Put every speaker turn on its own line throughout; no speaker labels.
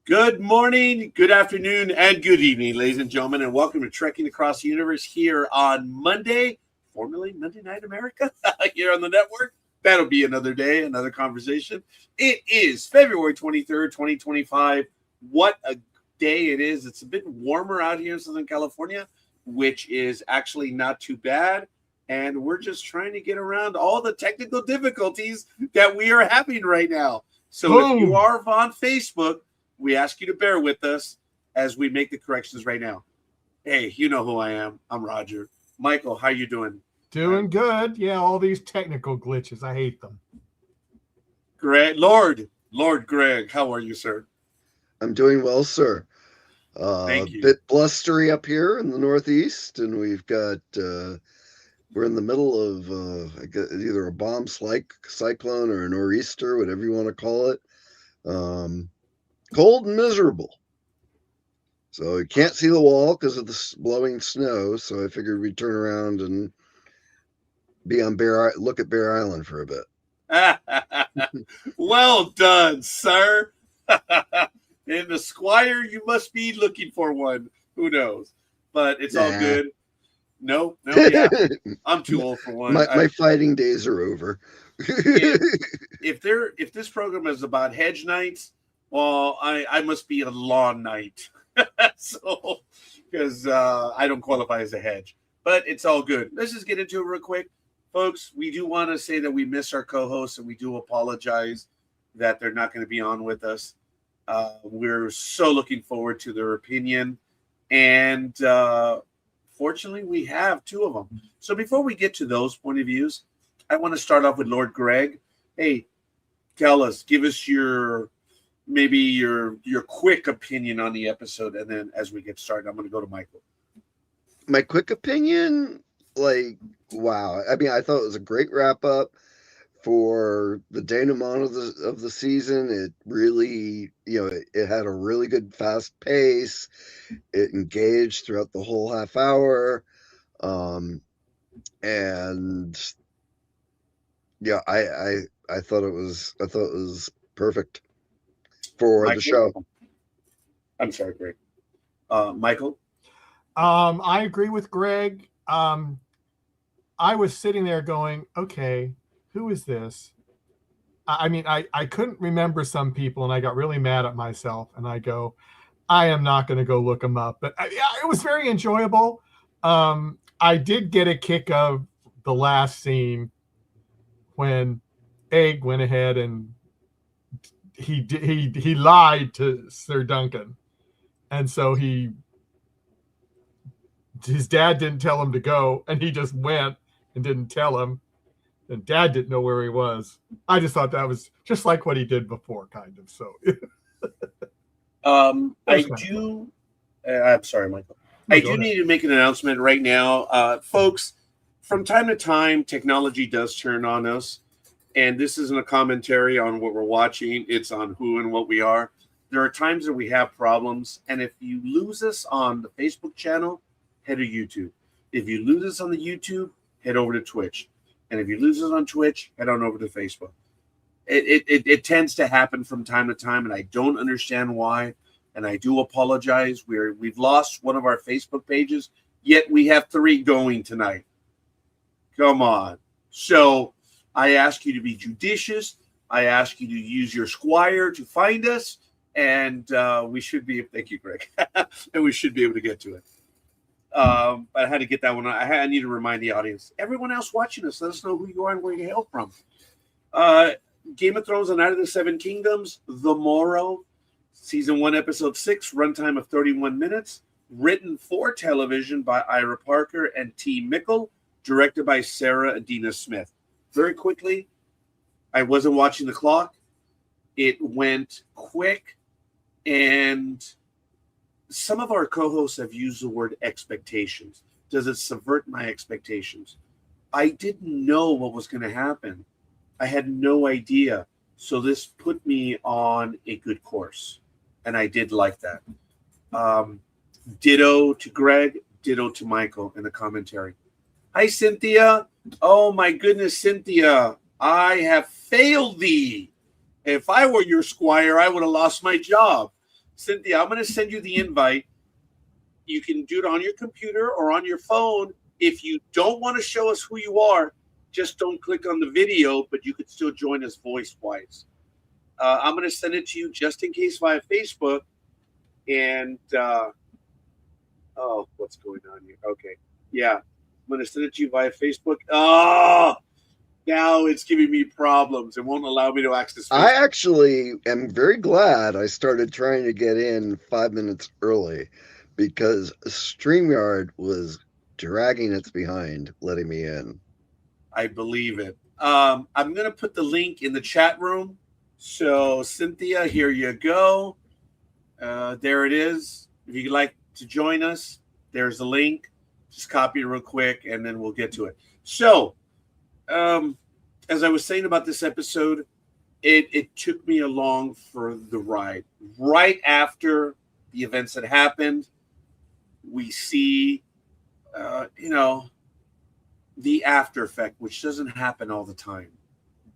Good morning, good afternoon, and good evening, ladies and gentlemen, and welcome to Trekking Across the Universe here on Monday, formerly Monday Night America, here on the network. That'll be another day, another conversation. It is February 23rd, 2025. What a day it is. It's a bit warmer out here in Southern California, which is actually not too bad. And we're just trying to get around all the technical difficulties that we are having right now. So if you are on Facebook, we ask you to bear with us as we make the corrections right now. Hey, you know who I am. I'm Roger. Michael, how you doing?
Doing good. Yeah, all these technical glitches. I hate them.
Greg, Lord Greg, how are you, sir?
I'm doing well, sir.
Thank you.
A bit blustery up here in the Northeast, and we've got we're in the middle of either a bomb cyclone or a nor'easter, whatever you want to call it. Cold and miserable. So you can't see the wall because of the blowing snow. So I figured we'd turn around and look at Bear Island for a bit.
Well done, sir. In the Squire, you must be looking for one. Who knows? But it's all good. No, yeah. I'm too old for one.
My fighting days are over.
if this program is about hedge knights, well, I must be a lawn knight. So, because I don't qualify as a hedge. But it's all good. Let's just get into it real quick. Folks, we do want to say that we miss our co-hosts, and we do apologize that they're not going to be on with us. We're so looking forward to their opinion. And fortunately, we have two of them. So before we get to those point of views, I want to start off with Lord Greg. Hey, tell us, give us your quick opinion on the episode, and then as we get started, I'm going to go to Michael.
My quick opinion, wow. I mean, I thought it was a great wrap up for the denouement of the season. It really, it had a really good fast pace. It engaged throughout the whole half hour, and yeah, I thought it was perfect for
Michael?
the show.
I'm sorry, Greg. Michael?
I agree with Greg. I was sitting there going, okay, who is this? I mean, I couldn't remember some people, and I got really mad at myself, and I go, I am not going to go look them up. But it was very enjoyable. I did get a kick of the last scene when Egg went ahead and he lied to Sir Duncan, and so his dad didn't tell him to go, and he just went and didn't tell him, and Dad didn't know where he was. I just thought that was just like what he did before, kind of. So
I'm sorry, Michael. I do need to make an announcement right now. Folks, from time to time, technology does turn on us. And this isn't a commentary on what we're watching. It's on who and what we are. There are times that we have problems. And if you lose us on the Facebook channel, head to YouTube. If you lose us on the YouTube, head over to Twitch. And if you lose us on Twitch, head on over to Facebook. It tends to happen from time to time, and I don't understand why. And I do apologize. We've lost one of our Facebook pages, yet we have 3 going tonight. Come on. So I ask you to be judicious. I ask you to use your Squire to find us, and we should be. Thank you, Greg. And we should be able to get to it. I had to get that one. I need to remind the audience. Everyone else watching us, let us know who you are and where you hail from. Game of Thrones: A Night of the Seven Kingdoms, The Morrow, Season 1, Episode 6, runtime of 31 minutes, written for television by Ira Parker and T. Mickle, directed by Sarah Adina Smith. Very quickly, I wasn't watching the clock. It went quick, and some of our co-hosts have used the word expectations. Does it subvert my expectations? I didn't know what was going to happen. I had no idea. So this put me on a good course, and I did like that. Ditto to Greg, ditto to Michael in the commentary. Hi, Cynthia. Oh, my goodness, Cynthia. I have failed thee. If I were your Squire, I would have lost my job. Cynthia, I'm going to send you the invite. You can do it on your computer or on your phone. If you don't want to show us who you are, just don't click on the video, but you could still join us voice-wise. I'm going to send it to you just in case via Facebook. And, oh, what's going on here? Okay. Yeah. I'm going to send it to you via Facebook. Oh, now it's giving me problems. It won't allow me to access Facebook.
I actually am very glad I started trying to get in 5 minutes early because StreamYard was dragging its behind letting me in.
I believe it. I'm going to put the link in the chat room. So, Cynthia, here you go. There it is. If you'd like to join us, there's the link. Just copy it real quick, and then we'll get to it. So, as I was saying about this episode, it took me along for the ride. Right after the events had happened, we see, the after effect, which doesn't happen all the time.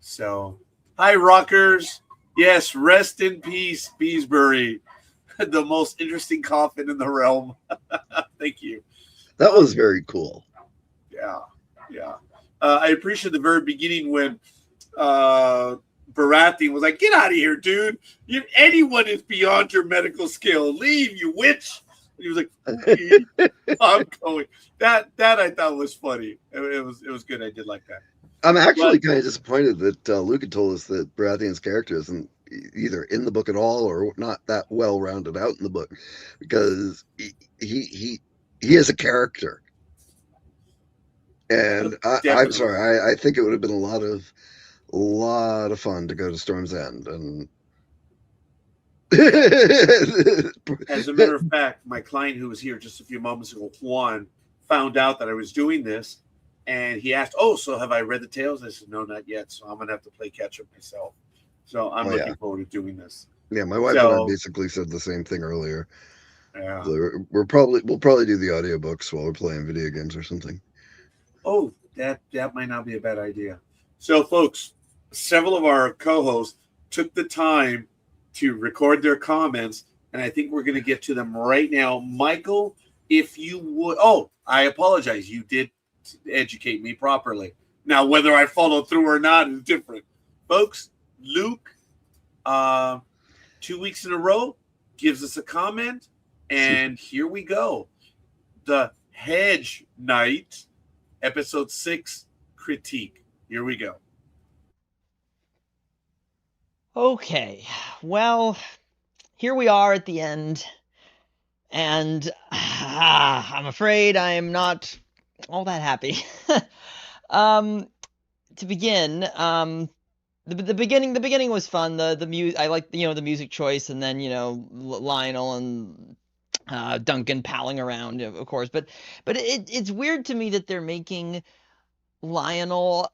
So, hi, rockers. Yes, rest in peace, Beesbury. The most interesting coffin in the realm. Thank you.
That was very cool.
Yeah. I appreciate the very beginning when Baratheon was like, "Get out of here, dude! Anyone is beyond your medical skill. Leave, you witch!" And he was like, "I'm going." That I thought was funny. It was good. I did like that.
I'm actually kind of disappointed that Luca told us that Baratheon's character isn't either in the book at all or not that well rounded out in the book, because he is a character. And I'm sorry, I think it would have been a lot of fun to go to Storm's End. And
as a matter of fact, my client who was here just a few moments ago, Juan, found out that I was doing this, and he asked, "Oh, so have I read the tales?" I said, "No, not yet. So I'm gonna have to play catch up myself." So I'm looking forward to doing this.
Yeah, my wife and I basically said the same thing earlier.
Yeah,
so we'll probably do the audiobooks while we're playing video games or something.
Oh, that might not be a bad idea. So, folks, several of our co-hosts took the time to record their comments, and I think we're going to get to them right now. Michael, if you would, I apologize. You did educate me properly. Now, whether I followed through or not is different. Folks, Luke, 2 weeks in a row, gives us a comment, and here we go. The Hedge Knight, Episode 6, critique. Here we go.
Okay, well, here we are at the end, and I'm afraid I am not all that happy. To begin, the beginning was fun. The music, I like the music choice, and then Lionel and Duncan palling around, of course. But it's weird to me that they're making Lionel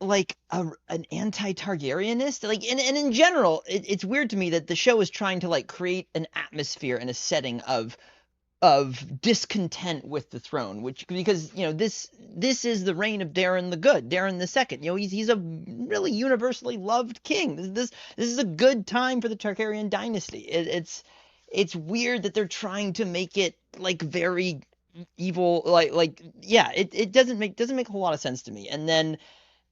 like an anti-Targaryenist, and in general, it's weird to me that the show is trying to create an atmosphere and a setting of discontent with the throne, because this is the reign of Daeron the Good, Daeron II. He's a really universally loved king. This is a good time for the Targaryen dynasty. It's weird that they're trying to make it very evil, it doesn't make a whole lot of sense to me. And then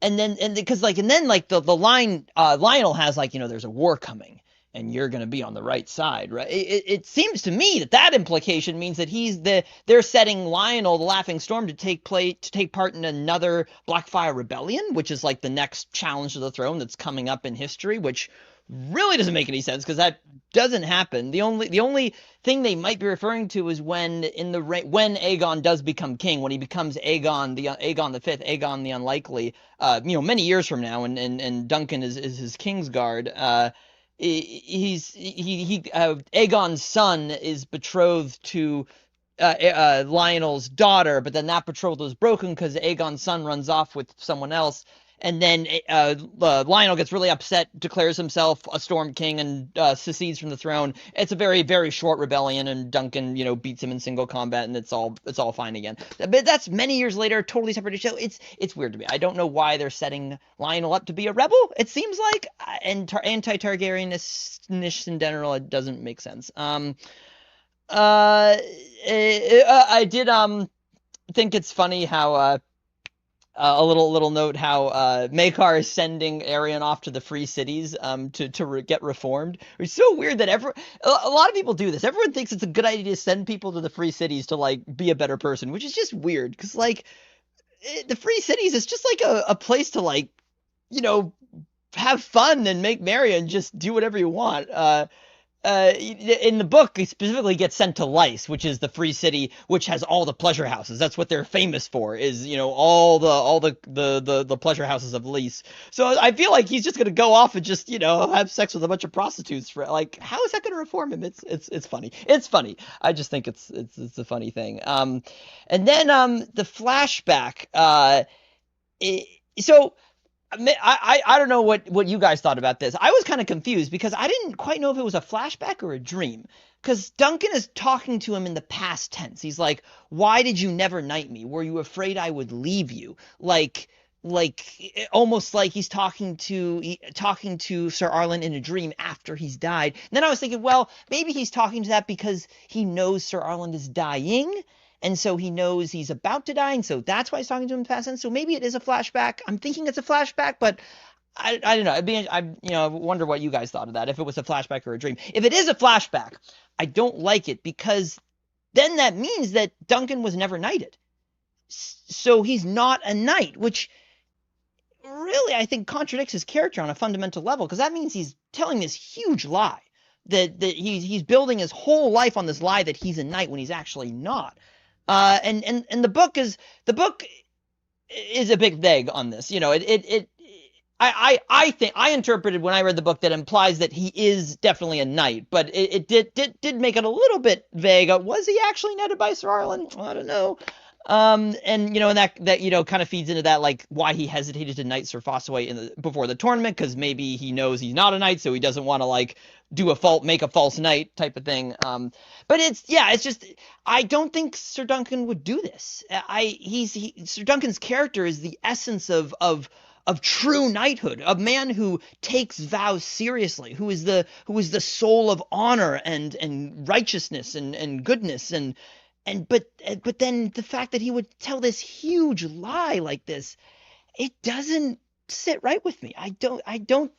the line Lionel has there's a war coming and you're going to be on the right side, right? It seems to me that implication means that they're setting Lionel, the Laughing Storm, to take part in another Blackfire rebellion, which is the next challenge to the throne that's coming up in history, which really doesn't make any sense because that doesn't happen. The only thing they might be referring to is when Aegon does become king, when he becomes Aegon the Fifth, Aegon the Unlikely, many years from now, and Duncan is his Kingsguard. Aegon's son is betrothed to Lionel's daughter, but then that betrothal is broken because Aegon's son runs off with someone else. and then Lionel gets really upset, declares himself a Storm King, and secedes from the throne. It's a very, very short rebellion, and Duncan, beats him in single combat, and it's all fine again. But that's many years later, totally separate show. It's weird to me. I don't know why they're setting Lionel up to be a rebel. It seems like, and anti-Targaryenish in general, it doesn't make sense. I did think it's funny how a little note how Maekar is sending Aerion off to the free cities to get reformed. It's so weird that a lot of people do this. Everyone thinks it's a good idea to send people to the free cities to like be a better person, which is just weird because like the free cities is just like a place to like have fun and make merry and just do whatever you want. In the book, he specifically gets sent to Lyce, which is the free city, which has all the pleasure houses. That's what they're famous for, is all the pleasure houses of Lyce. So I feel like he's just gonna go off and just have sex with a bunch of prostitutes for like, how is that gonna reform him? It's funny. It's funny. I just think it's a funny thing. And then the flashback. So. I don't know what you guys thought about this. I was kind of confused because I didn't quite know if it was a flashback or a dream. Because Duncan is talking to him in the past tense. He's like, "Why did you never knight me? Were you afraid I would leave you?" Like almost like he's talking to Sir Arlen in a dream after he's died. And then I was thinking, well, maybe he's talking to that because he knows Sir Arlen is dying. And so he knows he's about to die, and so that's why he's talking to him in the past tense. So maybe it is a flashback. I'm thinking it's a flashback, but I don't know. I wonder what you guys thought of that, if it was a flashback or a dream. If it is a flashback, I don't like it because then that means that Duncan was never knighted. So he's not a knight, which really I think contradicts his character on a fundamental level, because that means he's telling this huge lie that he's building his whole life on this lie that he's a knight when he's actually not. And the book is a bit vague on this. I think I interpreted when I read the book that implies that he is definitely a knight, but it did make it a little bit vague. Was he actually knighted by Sir Arlen? I don't know. And that kind of feeds into that, like, why he hesitated to knight Sir Fossaway before the tournament, because maybe he knows he's not a knight, so he doesn't want to like make a false knight type of thing. But it's just, I don't think Sir Duncan would do this. Sir Duncan's character is the essence of true knighthood, a man who takes vows seriously, who is the soul of honor and righteousness and goodness but then the fact that he would tell this huge lie like this, it doesn't sit right with me. I don't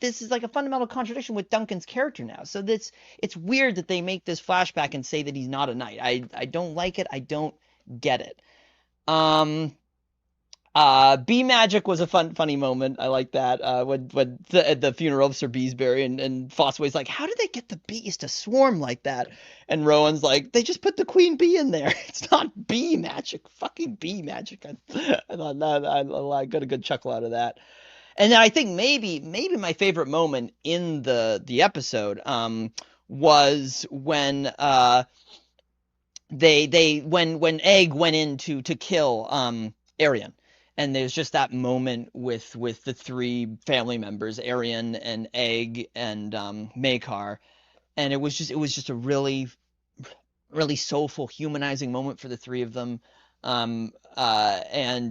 this is like a fundamental contradiction with Duncan's character now. So it's weird that they make this flashback and say that he's not a knight. I don't like it. I don't get it. Bee magic was a funny moment. I like that. When the funeral of Sir Beesbury and Fossaway's like, how did they get the bees to swarm like that? And Rowan's like, they just put the queen bee in there. It's not bee magic, fucking bee magic. I thought that I got a good chuckle out of that. And then I think maybe my favorite moment in the episode was when when Egg went in to kill Aerion. And there's just that moment with the three family members, Aerion and Egg and Maekar, and it was just a really, really soulful, humanizing moment for the three of them. And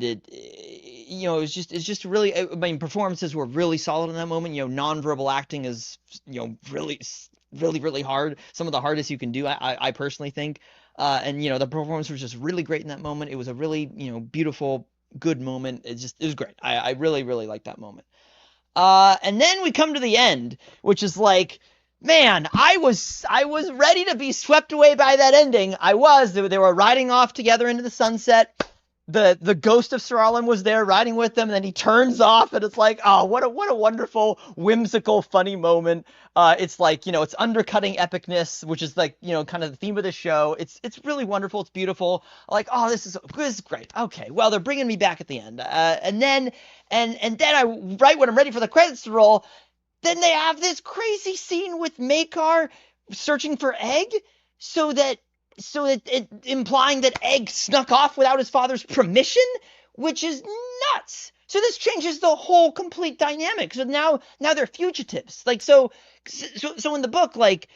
it's just really, I mean, performances were really solid in that moment. Nonverbal acting is really, really, really hard. Some of the hardest you can do, I personally think. And the performance was just really great in that moment. It was a really beautiful, good moment. It was great. I really, really liked that moment. And then we come to the end, which is like, man, I was ready to be swept away by that ending. They were riding off together into the sunset. The ghost of Sir Arlen was there riding with them, and then he turns off, and it's like, oh, what a wonderful, whimsical, funny moment. It's like, it's undercutting epicness, which is like, kind of the theme of the show. It's really wonderful. It's beautiful. Like, oh, this is great. Okay, well, they're bringing me back at the end. And then right when I'm ready for the credits to roll, then they have this crazy scene with Maekar searching for Egg, so that implying that Egg snuck off without his father's permission, which is nuts. So this changes the whole complete dynamic. So now they're fugitives. Like so in the book, like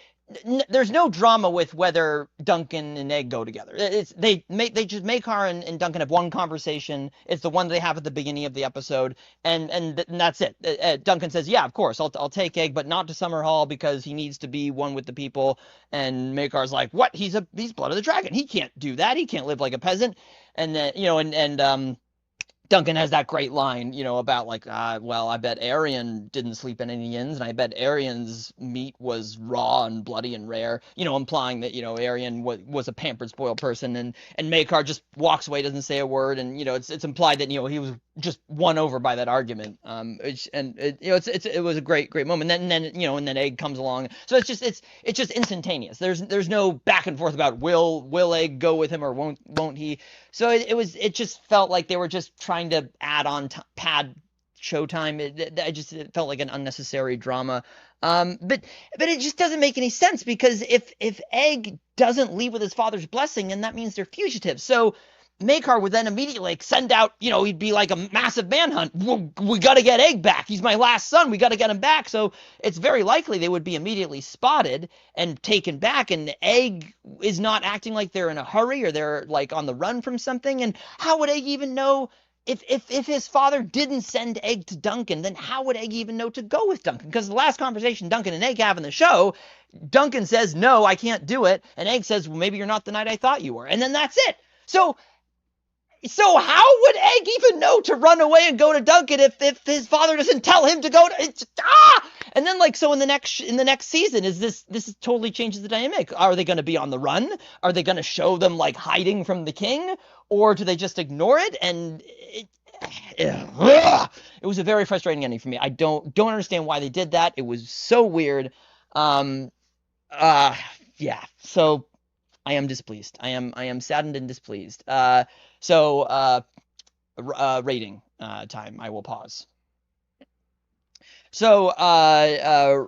there's no drama with whether Duncan and Egg go together. They just Maekar and Duncan have one conversation. It's the one they have at the beginning of the episode, and that's it. Duncan says, "Yeah, of course, I'll take Egg, but not to Summerhall because he needs to be one with the people." And Maekar's like, "What? He's Blood of the Dragon. He can't do that. He can't live like a peasant." And then Duncan has that great line, about like, well, I bet Arian didn't sleep in any inns, and I bet Arian's meat was raw and bloody and rare, implying that, Arian was a pampered, spoiled person, and Maekar just walks away, doesn't say a word, and, it's implied that, he was just won over by that argument. It was a great moment. And then Egg comes along. So it's just instantaneous. There's no back and forth about will Egg go with him or won't he? So it just felt like they were just trying to add on pad showtime. It felt like an unnecessary drama. But it just doesn't make any sense, because if Egg doesn't leave with his father's blessing, then that means they're fugitives. So Maekar would then immediately send out, he'd be like a massive manhunt. We got to get Egg back. He's my last son. We got to get him back. So it's very likely they would be immediately spotted and taken back. And Egg is not acting like they're in a hurry or they're like on the run from something. And how would Egg even know if his father didn't send Egg to Duncan? Then how would Egg even know to go with Duncan? Because the last conversation Duncan and Egg have in the show, Duncan says, "No, I can't do it." And Egg says, "Well, maybe you're not the knight I thought you were." And then that's it. So how would Egg even know to run away and go to Duncan if his father doesn't tell him to go to? And then in the next season, this totally changes the dynamic. Are they going to be on the run? Are they going to show them like hiding from the king, or do they just ignore it? And it was a very frustrating ending for me. I don't understand why they did that. It was so weird. Yeah. So I am displeased. I am saddened and displeased. Rating time. I will pause. So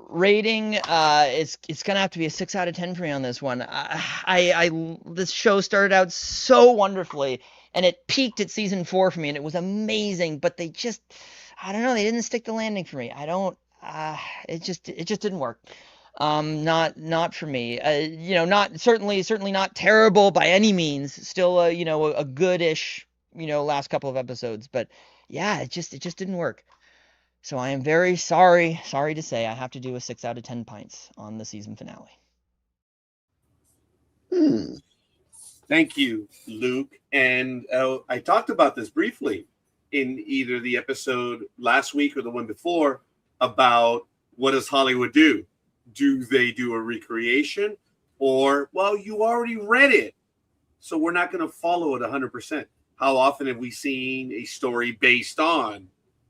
rating, it's gonna have to be a 6 out of 10 for me on this one. This show started out so wonderfully, and it peaked at season 4 for me, and it was amazing. But they just, I don't know, they didn't stick the landing for me. It just didn't work. Not for me. Not certainly not terrible by any means. Still, a goodish, last couple of episodes. But yeah, it just didn't work. So I am very sorry to say I have to do a 6 out of 10 pints on the season finale.
Thank you, Luke. And I talked about this briefly in either the episode last week or the one before about what does Hollywood do? Do they do a recreation, or, well, you already read it, so we're not going to follow it 100%. How often have we seen a story based on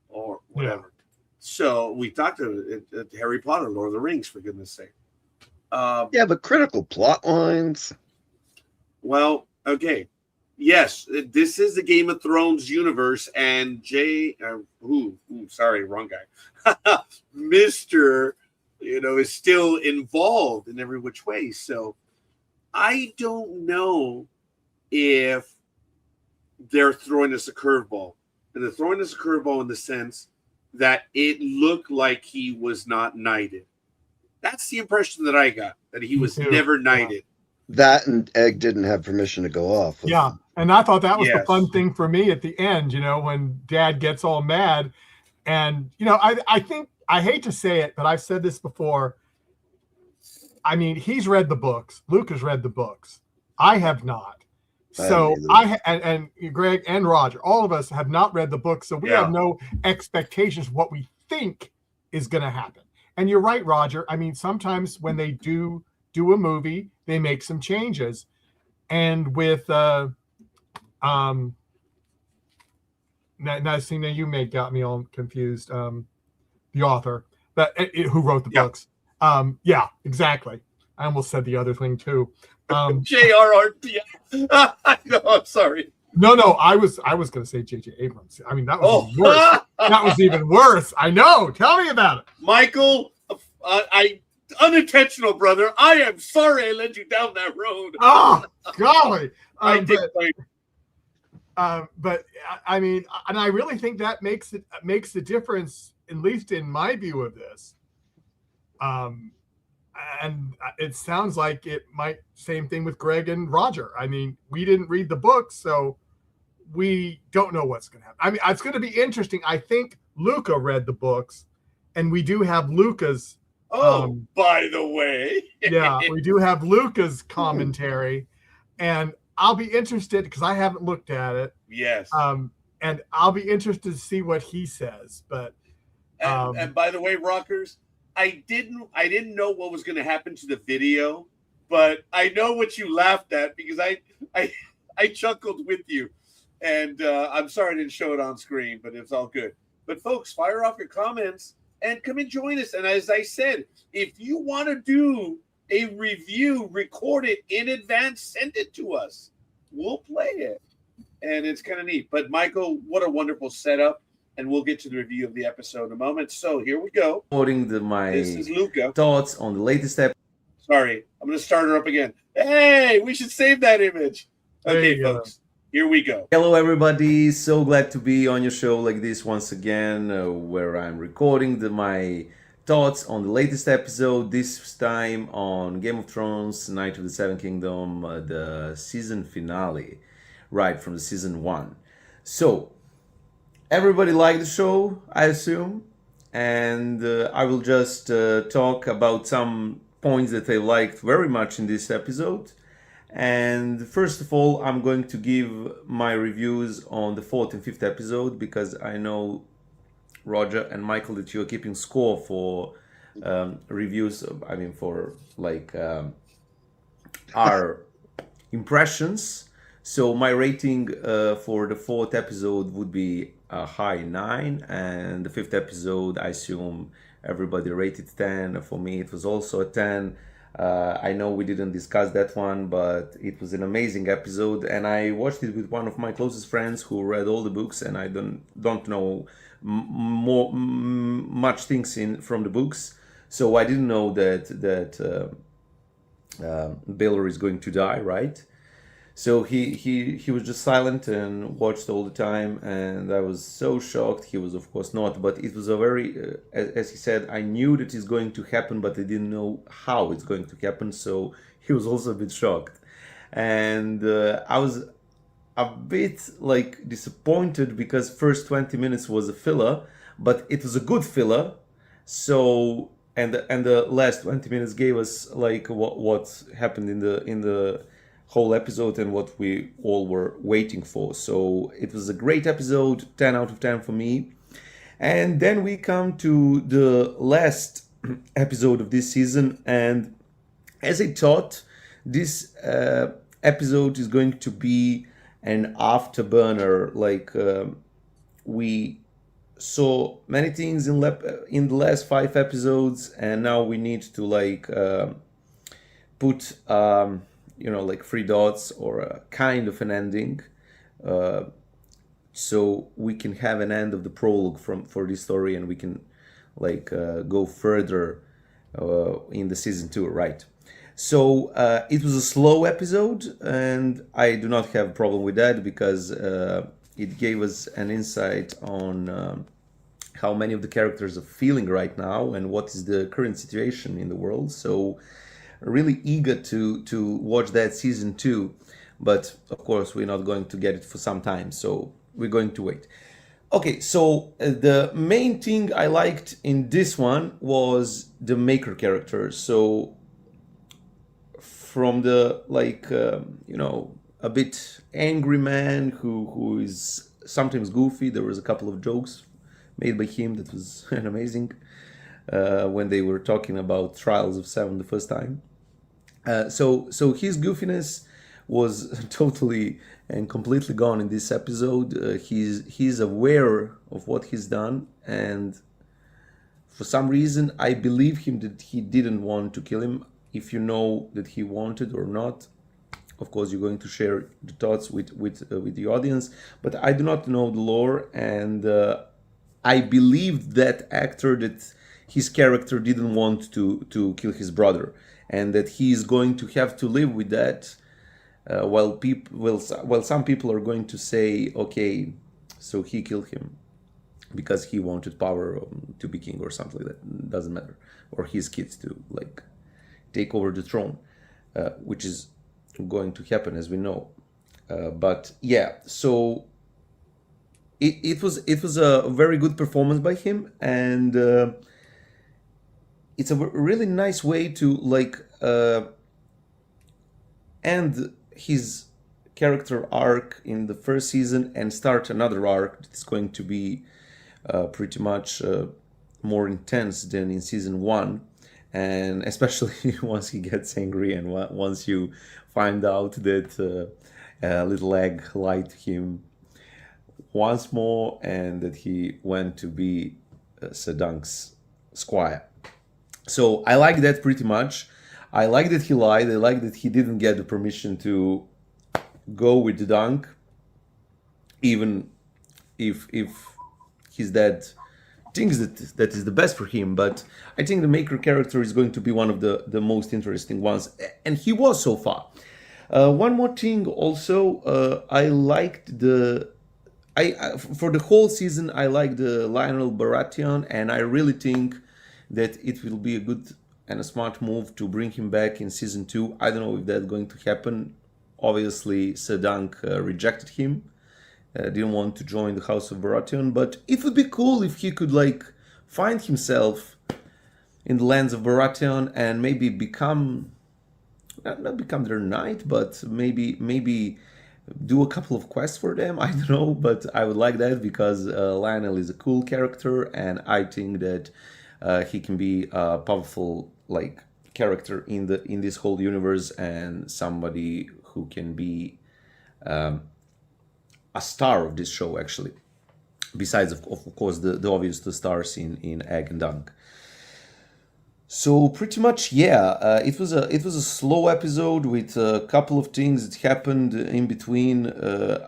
or whatever? Yeah. So we talked to Harry Potter, Lord of the Rings, for goodness sake.
Yeah, but critical plot lines.
Well, okay. Yes, this is the Game of Thrones universe, and sorry, wrong guy. Mr. is still involved in every which way. So I don't know if they're throwing us a curveball. And they're throwing us a curveball in the sense that it looked like he was not knighted. That's the impression that I got, that he was never knighted.
That and Egg didn't have permission to go off.
Yeah, and I thought that was the fun thing for me at the end, when Dad gets all mad. And, I think, I hate to say it, but I've said this before. I mean, he's read the books. Luke has read the books. I have not. So and Greg and Roger, all of us have not read the book. So we have no expectations of what we think is going to happen. And you're right, Roger. I mean, sometimes when they do a movie, they make some changes. And with now you got me all confused. The author, who wrote the books. Yeah, exactly. I almost said the other thing too.
J.R.R. No, I'm sorry.
No, I was going to say J.J. Abrams. I mean, that was even worse. That was even worse. I know. Tell me about it,
Michael. I unintentional, brother. I am sorry I led you down that road.
Oh, golly. But I mean, and I really think that makes the difference, at least in my view of this. And it sounds like it might same thing with Greg and Roger. I mean, we didn't read the books, so we don't know what's going to happen. I mean, it's going to be interesting. I think Luca read the books, and we do have Luca's.
By the way,
yeah, we do have Luca's commentary, and I'll be interested because I haven't looked at it.
Yes.
And I'll be interested to see what he says. But
and by the way, rockers, I didn't know what was going to happen to the video, but I know what you laughed at because I chuckled with you, and I'm sorry I didn't show it on screen, but it's all good. But folks, fire off your comments and come and join us. And as I said, if you want to do a review, record it in advance, send it to us. We'll play it, and it's kind of neat. But Michael, what a wonderful setup. And we'll get to the review of the episode in a moment. So here we go. This is Luca.
Thoughts on the latest episode.
Sorry, I'm going to start her up again. Hey, we should save that image. Okay, folks, here we go.
Hello, everybody. So glad to be on your show like this once again, where I'm recording my thoughts on the latest episode, this time on Game of Thrones, Night of the Seven Kingdom, the season finale, right, from the season 1. So, everybody liked the show, I assume, and I will just talk about some points that I liked very much in this episode. And first of all, I'm going to give my reviews on the 4th and 5th episode, because I know, Roger and Michael, that you're keeping score for reviews, I mean for like our impressions. So my rating for the 4th episode would be a high 9, and the 5th episode, I assume everybody rated 10. For me, it was also a 10. I know we didn't discuss that one, but it was an amazing episode, and I watched it with one of my closest friends who read all the books, and I don't know much things from the books, so I didn't know that Baelor is going to die, right? So he was just silent and watched all the time, and I was so shocked. He was, of course, not, but it was a very, as he said, I knew that it's going to happen, but I didn't know how it's going to happen, so he was also a bit shocked. And I was a bit like disappointed because first 20 minutes was a filler, but it was a good filler. So and the last 20 minutes gave us like what happened in the whole episode and what we all were waiting for. So it was a great episode, 10 out of 10 for me. And then we come to the last episode of this season, and as I thought, this episode is going to be an afterburner. Like we saw many things in the last 5 episodes, and now we need to like put like 3 dots or a kind of an ending, so we can have an end of the prologue for this story, and we can like go further in the season 2, right? So it was a slow episode, and I do not have a problem with that, because it gave us an insight on how many of the characters are feeling right now and what is the current situation in the world. So really eager to watch that season 2, but of course we're not going to get it for some time, so we're going to wait. Okay, so the main thing I liked in this one was the Maker character. So from the like a bit angry man who is sometimes goofy. There was a couple of jokes made by him that was amazing when they were talking about Trials of Seven the first time. So his goofiness was totally and completely gone in this episode. He's aware of what he's done, and for some reason I believe him that he didn't want to kill him. If you know that he wanted or not, of course you're going to share the thoughts with the audience, but I do not know the lore, and I believed that actor that his character didn't want to kill his brother, and that he is going to have to live with that While some people are going to say, okay, so he killed him because he wanted power to be king or something like that. Doesn't matter, or his kids to like take over the throne, which is going to happen as we know. But yeah, so it was a very good performance by him, and it's a really nice way to like end his character arc in the first season and start another arc that's going to be pretty much more intense than in season 1, and especially once he gets angry and once you find out that Little Egg lied to him once more and that he went to be Sedunk's squire. So I like that pretty much. I like that he lied. I like that he didn't get the permission to go with the Dunk, even if his dad thinks that is the best for him. But I think the Maker character is going to be one of the most interesting ones, and he was so far. One more thing also, I liked for the whole season, I liked the Lionel Baratheon, and I really think that it will be a good and a smart move to bring him back in season 2. I don't know if that's going to happen. Obviously, Sedunk rejected him, didn't want to join the House of Baratheon, but it would be cool if he could like find himself in the lands of Baratheon and maybe become, not become their knight, but maybe do a couple of quests for them. I don't know, but I would like that because Lionel is a cool character, and I think that he can be a powerful like character in this whole universe, and somebody who can be a star of this show actually. Besides, of course, the obvious two stars in Egg and Dunk. So pretty much, yeah, it was a slow episode with a couple of things that happened in between.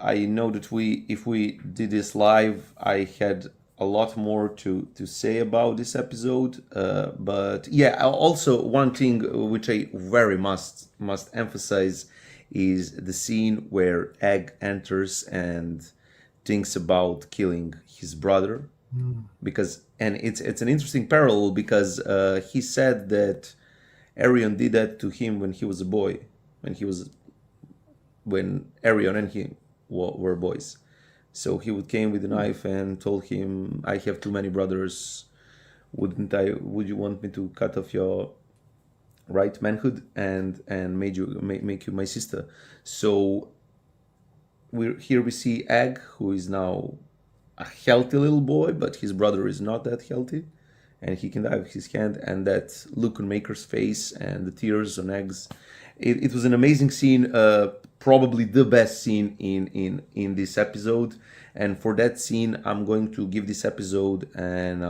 I know that if we did this live, I had a lot more to say about this episode. But yeah, also one thing which I very must emphasize is the scene where Egg enters and thinks about killing his brother. Because, and it's an interesting parallel because he said that Arion did that to him when he was a boy, when Arion and he were boys. So he came with a knife and told him, "I have too many brothers. Would you want me to cut off your right manhood and make you my sister?" So here we see Egg, who is now a healthy little boy, but his brother is not that healthy, and he can die with his hand, and that look on Maker's face and the tears on Egg's. It was an amazing scene, probably the best scene in this episode, and for that scene I'm going to give this episode an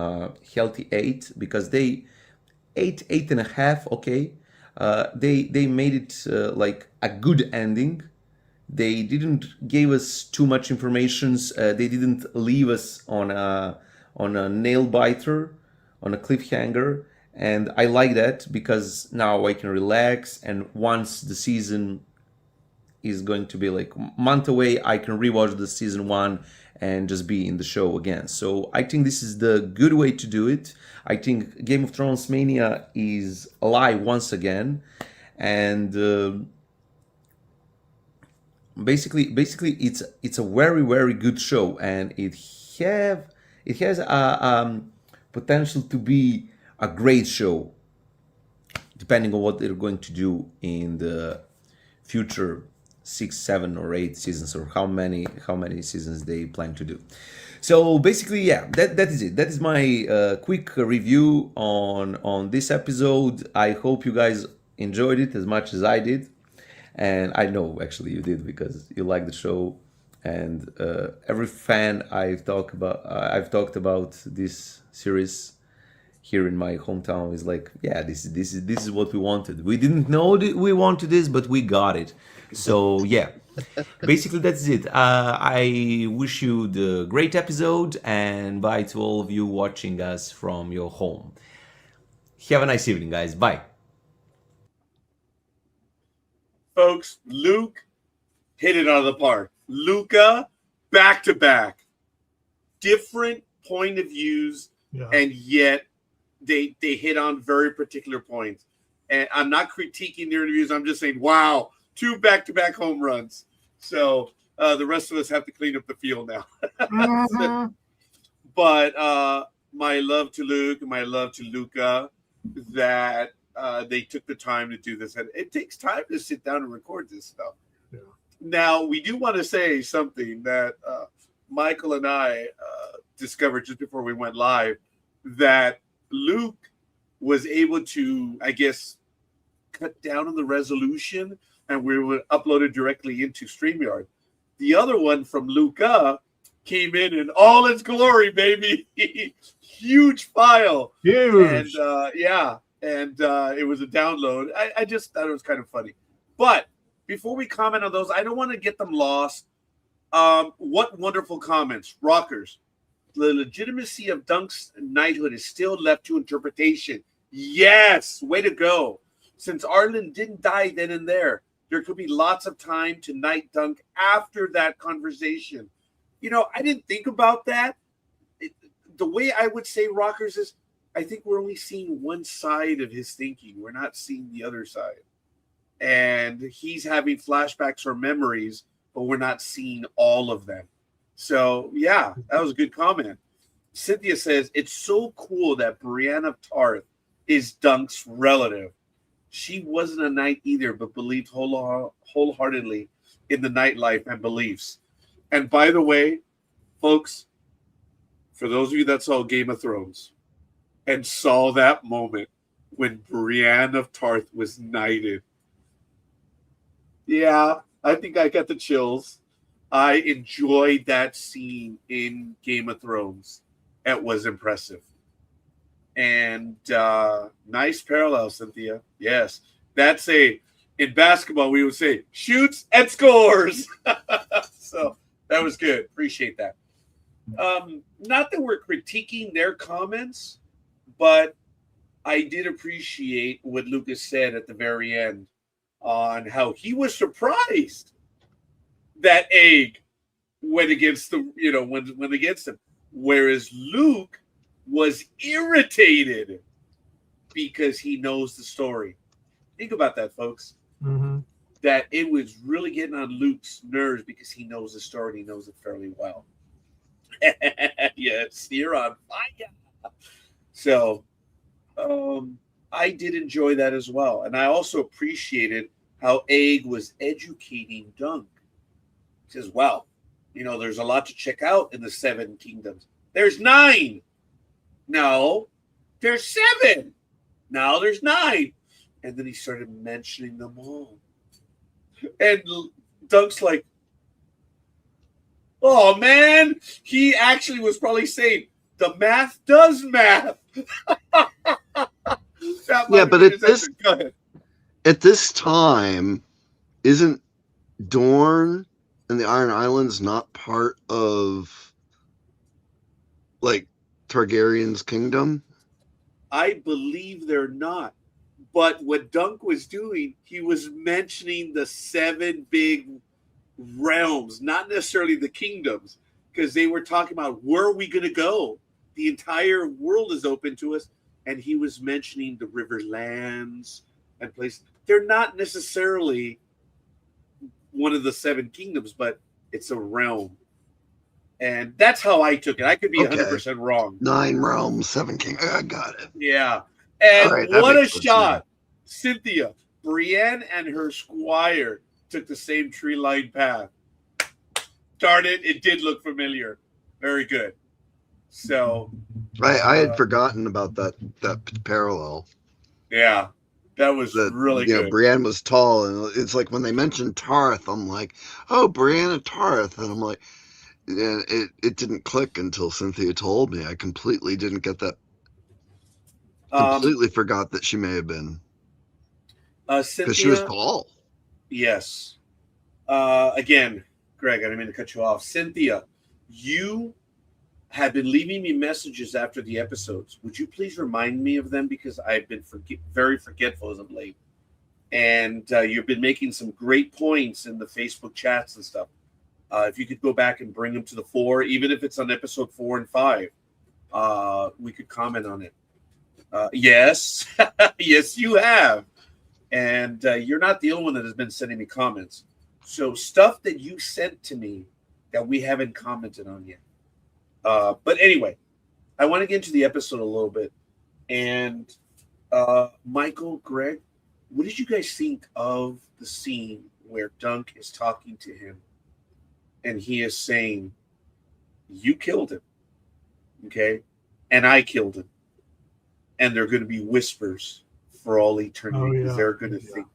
healthy 8, because they 8.5, okay. They made it like a good ending. They didn't give us too much information. They didn't leave us on a nail biter, on a cliffhanger, and I like that because now I can relax. And once the season is going to be like a month away, I can rewatch the season 1 and just be in the show again. So I think this is the good way to do it. I think Game of Thrones Mania is alive once again, and basically it's a very, very good show, and it has a potential to be a great show, depending on what they're going to do in the future 6, 7, or 8 seasons, or how many seasons they plan to do. So basically, yeah, that is it. That is my quick review on this episode. I hope you guys enjoyed it as much as I did. And I know actually you did, because you like the show, and every fan I've talked about this series here in my hometown is like, yeah, this is what we wanted. We didn't know that we wanted this, but we got it. So yeah, basically that's it. I wish you the great episode, and bye to all of you watching us from your home. Have a nice evening, guys. Bye.
Folks, Luke hit it out of the park. Luca, back to back, different point of views,
Yeah.
and yet they hit on very particular points. And I'm not critiquing their interviews. I'm just saying, wow, 2 back-to-back home runs. So the rest of us have to clean up the field now.
Mhm.
But my love to Luke and my love to Luca that they took the time to do this. And it takes time to sit down and record this stuff.
Yeah.
Now, we do want to say something that Michael and I discovered just before we went live, that Luke was able to, I guess, cut down on the resolution, and we would upload it directly into StreamYard. The other one from Luca came in all its glory, baby. Huge file.
Huge.
And it was a download. I just thought it was kind of funny. But before we comment on those, I don't want to get them lost. What wonderful comments. Rockers, the legitimacy of Dunk's knighthood is still left to interpretation. Yes, way to go. Since Arlen didn't die then and there could be lots of time to knight Dunk after that conversation. You know, I didn't think about that. The way I would say, Rockers, is I think we're only seeing one side of his thinking. We're not seeing the other side. And he's having flashbacks or memories, but we're not seeing all of them. So, yeah, that was a good comment. Cynthia says, it's so cool that Brienne of Tarth is Dunk's relative. She wasn't a knight either, but believed wholeheartedly in the nightlife and beliefs. And by the way, folks, for those of you that saw Game of Thrones and saw that moment when Brienne of Tarth was knighted, yeah, I think I got the chills. I enjoyed that scene in Game of Thrones. It was impressive. And nice parallel, Cynthia. Yes, that's in basketball, we would say shoots and scores. So that was good. Appreciate that. Not that we're critiquing their comments, but I did appreciate what Lucas said at the very end on how he was surprised that Aeg went against went against him, whereas Luke was irritated because he knows the story. Think about that, folks.
Mm-hmm.
That it was really getting on Luke's nerves because he knows the story and he knows it fairly well. Yes, you're on fire. So I did enjoy that as well. And I also appreciated how Aeg was educating Dunk. He says, well, there's a lot to check out in the 7 kingdoms. There's 9. No, there's 7. Now there's 9. And then he started mentioning them all. And Dunk's like, oh, man. He actually was probably saying, the math does math.
Yeah, but
go ahead.
At this time, isn't Dorne and the Iron Islands not part of, like, Targaryen's kingdom?
I believe they're not. But what Dunk was doing, he was mentioning the 7 big realms, not necessarily the kingdoms, because they were talking about where are we going to go? The entire world is open to us. And he was mentioning the Riverlands and places. They're not necessarily one of the 7 kingdoms, but it's a realm. And that's how I took it. I could be 100% wrong.
9 realms, 7 kingdoms. I got it.
Yeah. And
right,
what a
sense
shot. Cynthia, Brienne and her squire took the same tree-lined path. Darn it, it did look familiar. Very good. So
I had forgotten about that parallel.
Yeah, that was really good.
Brienne was tall, and it's like when they mentioned Tarth, I'm like, oh, Brienne of Tarth, and I'm like, and it didn't click until Cynthia told me. I completely didn't get that. Completely forgot that she may have been. Because she was tall.
Yes. Again, Greg, I didn't mean to cut you off. Cynthia, you have been leaving me messages after the episodes. Would you please remind me of them? Because I've been very forgetful as of late. and you've been making some great points in the Facebook chats and stuff. If you could go back and bring them to the fore, even if it's on episode 4 and 5, we could comment on it. Yes, yes, you have. And you're not the only one that has been sending me comments. So stuff that you sent to me that we haven't commented on yet. But anyway, I want to get into the episode a little bit. And Michael, Greg, what did you guys think of the scene where Dunk is talking to him and he is saying, you killed him, okay? And I killed him. And they're going to be whispers for all eternity because they're going to think,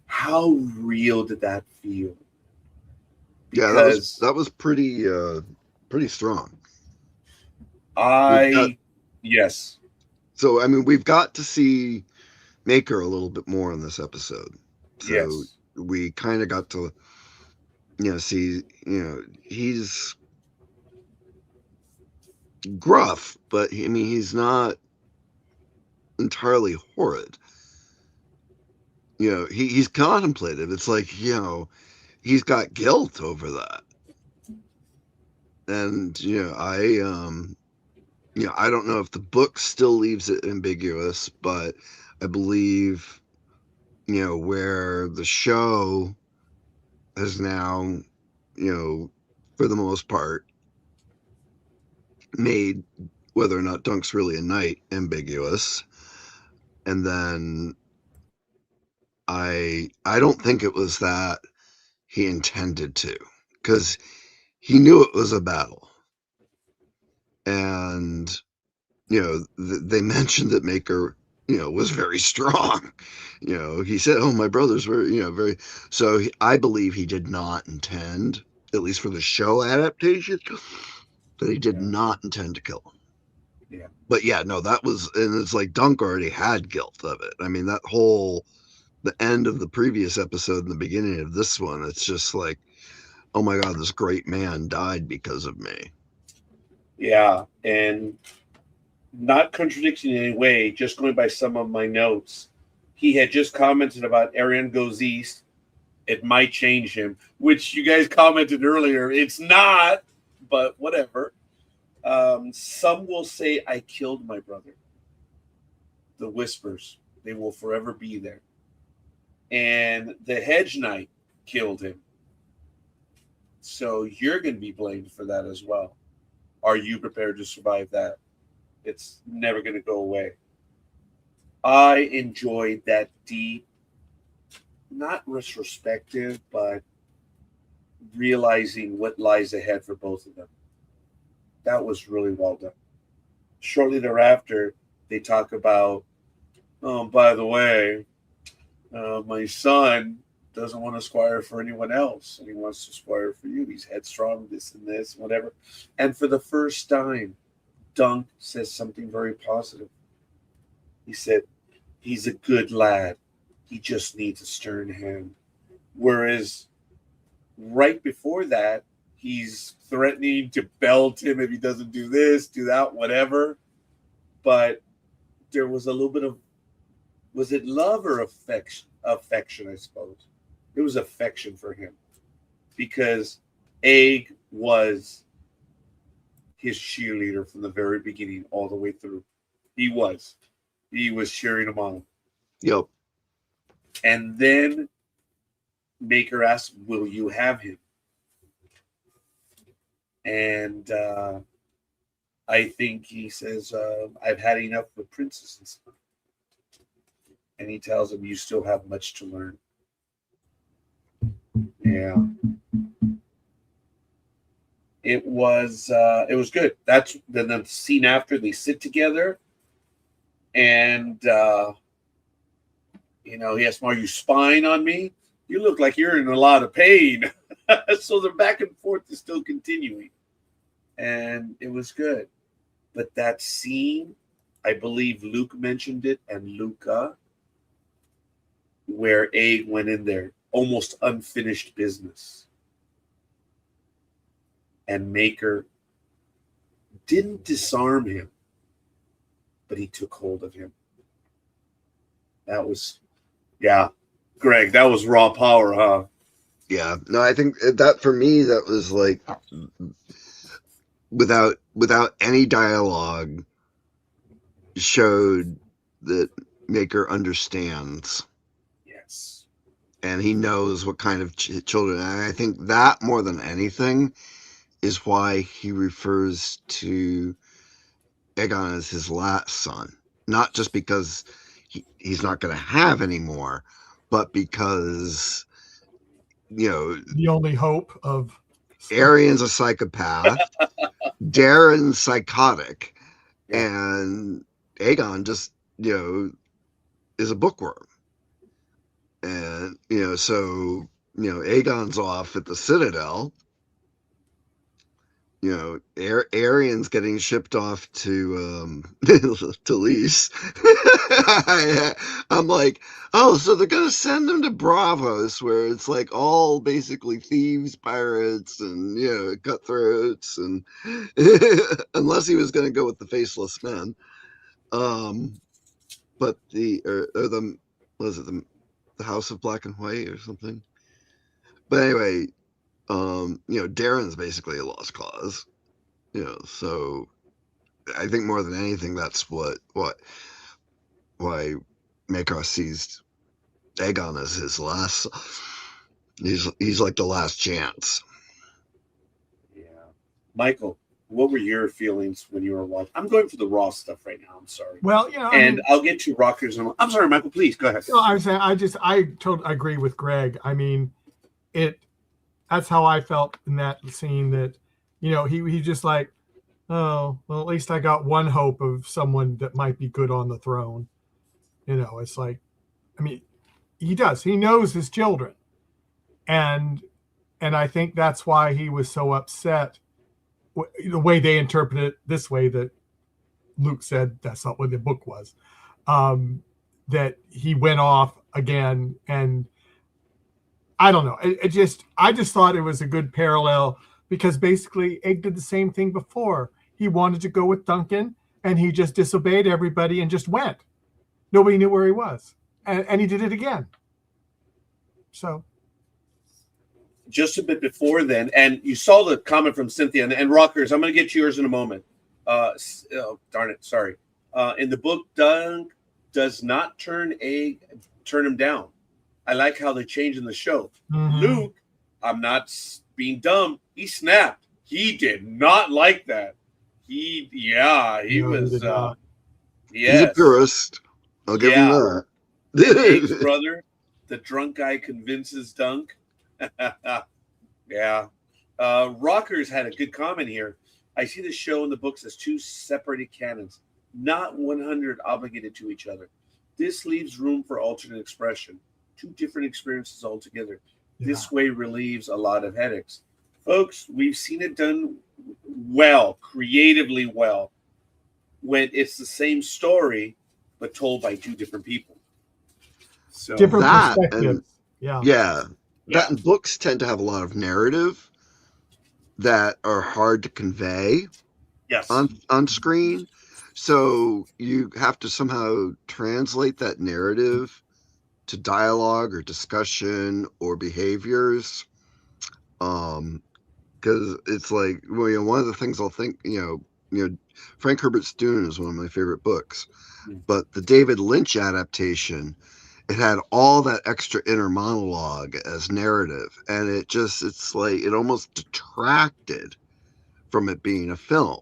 how real did that feel?
Because that was pretty strong.
Yes.
So I mean, we've got to see Maker a little bit more in this episode. So
yes.
We kind of got to, see, he's gruff, but he's not entirely horrid. He's contemplative. It's like, he's got guilt over that. And, I don't know if the book still leaves it ambiguous, but I believe, where the show has now, for the most part, made whether or not Dunk's really a knight ambiguous. And then I don't think it was that he intended to, because he knew it was a battle. And, they mentioned that Maker, was very strong. He said, oh, my brother's very, very. So I believe he did not intend, at least for the show adaptation, that he did not intend to kill him.
Yeah.
But yeah, no, that was, and it's like Dunk already had guilt of it. I mean, the end of the previous episode and the beginning of this one, it's just like, oh my God, this great man died because of me.
Yeah. And not contradicting in any way, just going by some of my notes, he had just commented about Arian goes east. It might change him, which you guys commented earlier. It's not, but whatever. Some will say I killed my brother. The whispers, they will forever be there. And the hedge knight killed him. So you're going to be blamed for that as well. Are you prepared to survive that? It's never going to go away. I enjoyed that deep, not retrospective, but realizing what lies ahead for both of them. That was really well done. Shortly thereafter, they talk about, oh, by the way, my son doesn't want to squire for anyone else, and he wants to squire for you. He's headstrong, this and this, whatever. And for the first time, Dunk says something very positive. He said, he's a good lad. He just needs a stern hand. Whereas right before that, he's threatening to belt him if he doesn't do this, do that, whatever. But there was a little bit of, was it love or affection? Affection, I suppose. It was affection for him. Because Egg was his cheerleader from the very beginning all the way through. He was cheering him on.
Yep.
And then Maker asked, will you have him? And I think he says, I've had enough with princesses. And he tells him, you still have much to learn. Yeah. It was good. That's then the scene after they sit together, and he asked, "Are you spying on me? You look like you're in a lot of pain." So the back and forth is still continuing, and it was good. But that scene, I believe Luke mentioned it, and Luca, where Egg went in there, almost unfinished business. And Maker didn't disarm him, but he took hold of him. That was, yeah, Greg, that was raw power, huh?
Yeah, no, I think that for me, that was like without any dialogue, showed that Maker understands
Yes.
and he knows what kind of children. And I think that more than anything is why he refers to Aegon as his last son, not just because he's not going to have any more, but because
The only hope of
Arian's a psychopath, Darren's psychotic,
Yeah.
and Aegon just is a bookworm. And so Aegon's off at the Citadel. Arian's getting shipped off to to Lys. I'm like, oh, so they're gonna send him to Bravos, where it's like all basically thieves, pirates, and cutthroats, and unless he was gonna go with the Faceless Men. But the was it the House of Black and White or something? But anyway, Darren's basically a lost cause. So I think more than anything, that's why Maekar sees Aegon as his last. He's like the last chance.
Yeah. Michael, what were your feelings when you were watching? I'm going for the raw stuff right now. I'm sorry.
Well,
and I'll get to Rockers. I'm sorry, Michael. Please go ahead.
No, I'm saying I totally agree with Greg. I mean, that's how I felt in that scene. That he just like, oh well, at least I got one hope of someone that might be good on the throne. It's like, I mean, he knows his children, and I think that's why he was so upset. The way they interpret it this way, that Luke said that's not what the book was, that he went off again. And I don't know. I just thought it was a good parallel, because basically Egg did the same thing before. He wanted to go with Duncan, and he just disobeyed everybody and just went. Nobody knew where he was, and he did it again. So
just a bit before then, and you saw the comment from Cynthia and Rockers. I'm going to get yours in a moment. Darn it, sorry. In the book, Dunk does not turn him down. I like how they changed in the show.
Mm-hmm.
Luke, I'm not being dumb. He snapped. He did not like that. He was.
He's a purist. I'll give him that.
Dave's brother, the drunk guy, convinces Dunk. Yeah. Rockers had a good comment here. I see the show and the books as two separated canons, not 100 obligated to each other. This leaves room for alternate expression, two different experiences altogether. Yeah. This way relieves a lot of headaches. Folks, we've seen it done well, creatively well, when it's the same story but told by two different people. So
different perspectives.
That and books tend to have a lot of narrative that are hard to convey on screen. So you have to somehow translate that narrative to dialogue or discussion or behaviors. Because it's like, well, one of the things I'll think, Frank Herbert's Dune is one of my favorite books, but the David Lynch adaptation, it had all that extra inner monologue as narrative, and it's like it almost detracted from it being a film,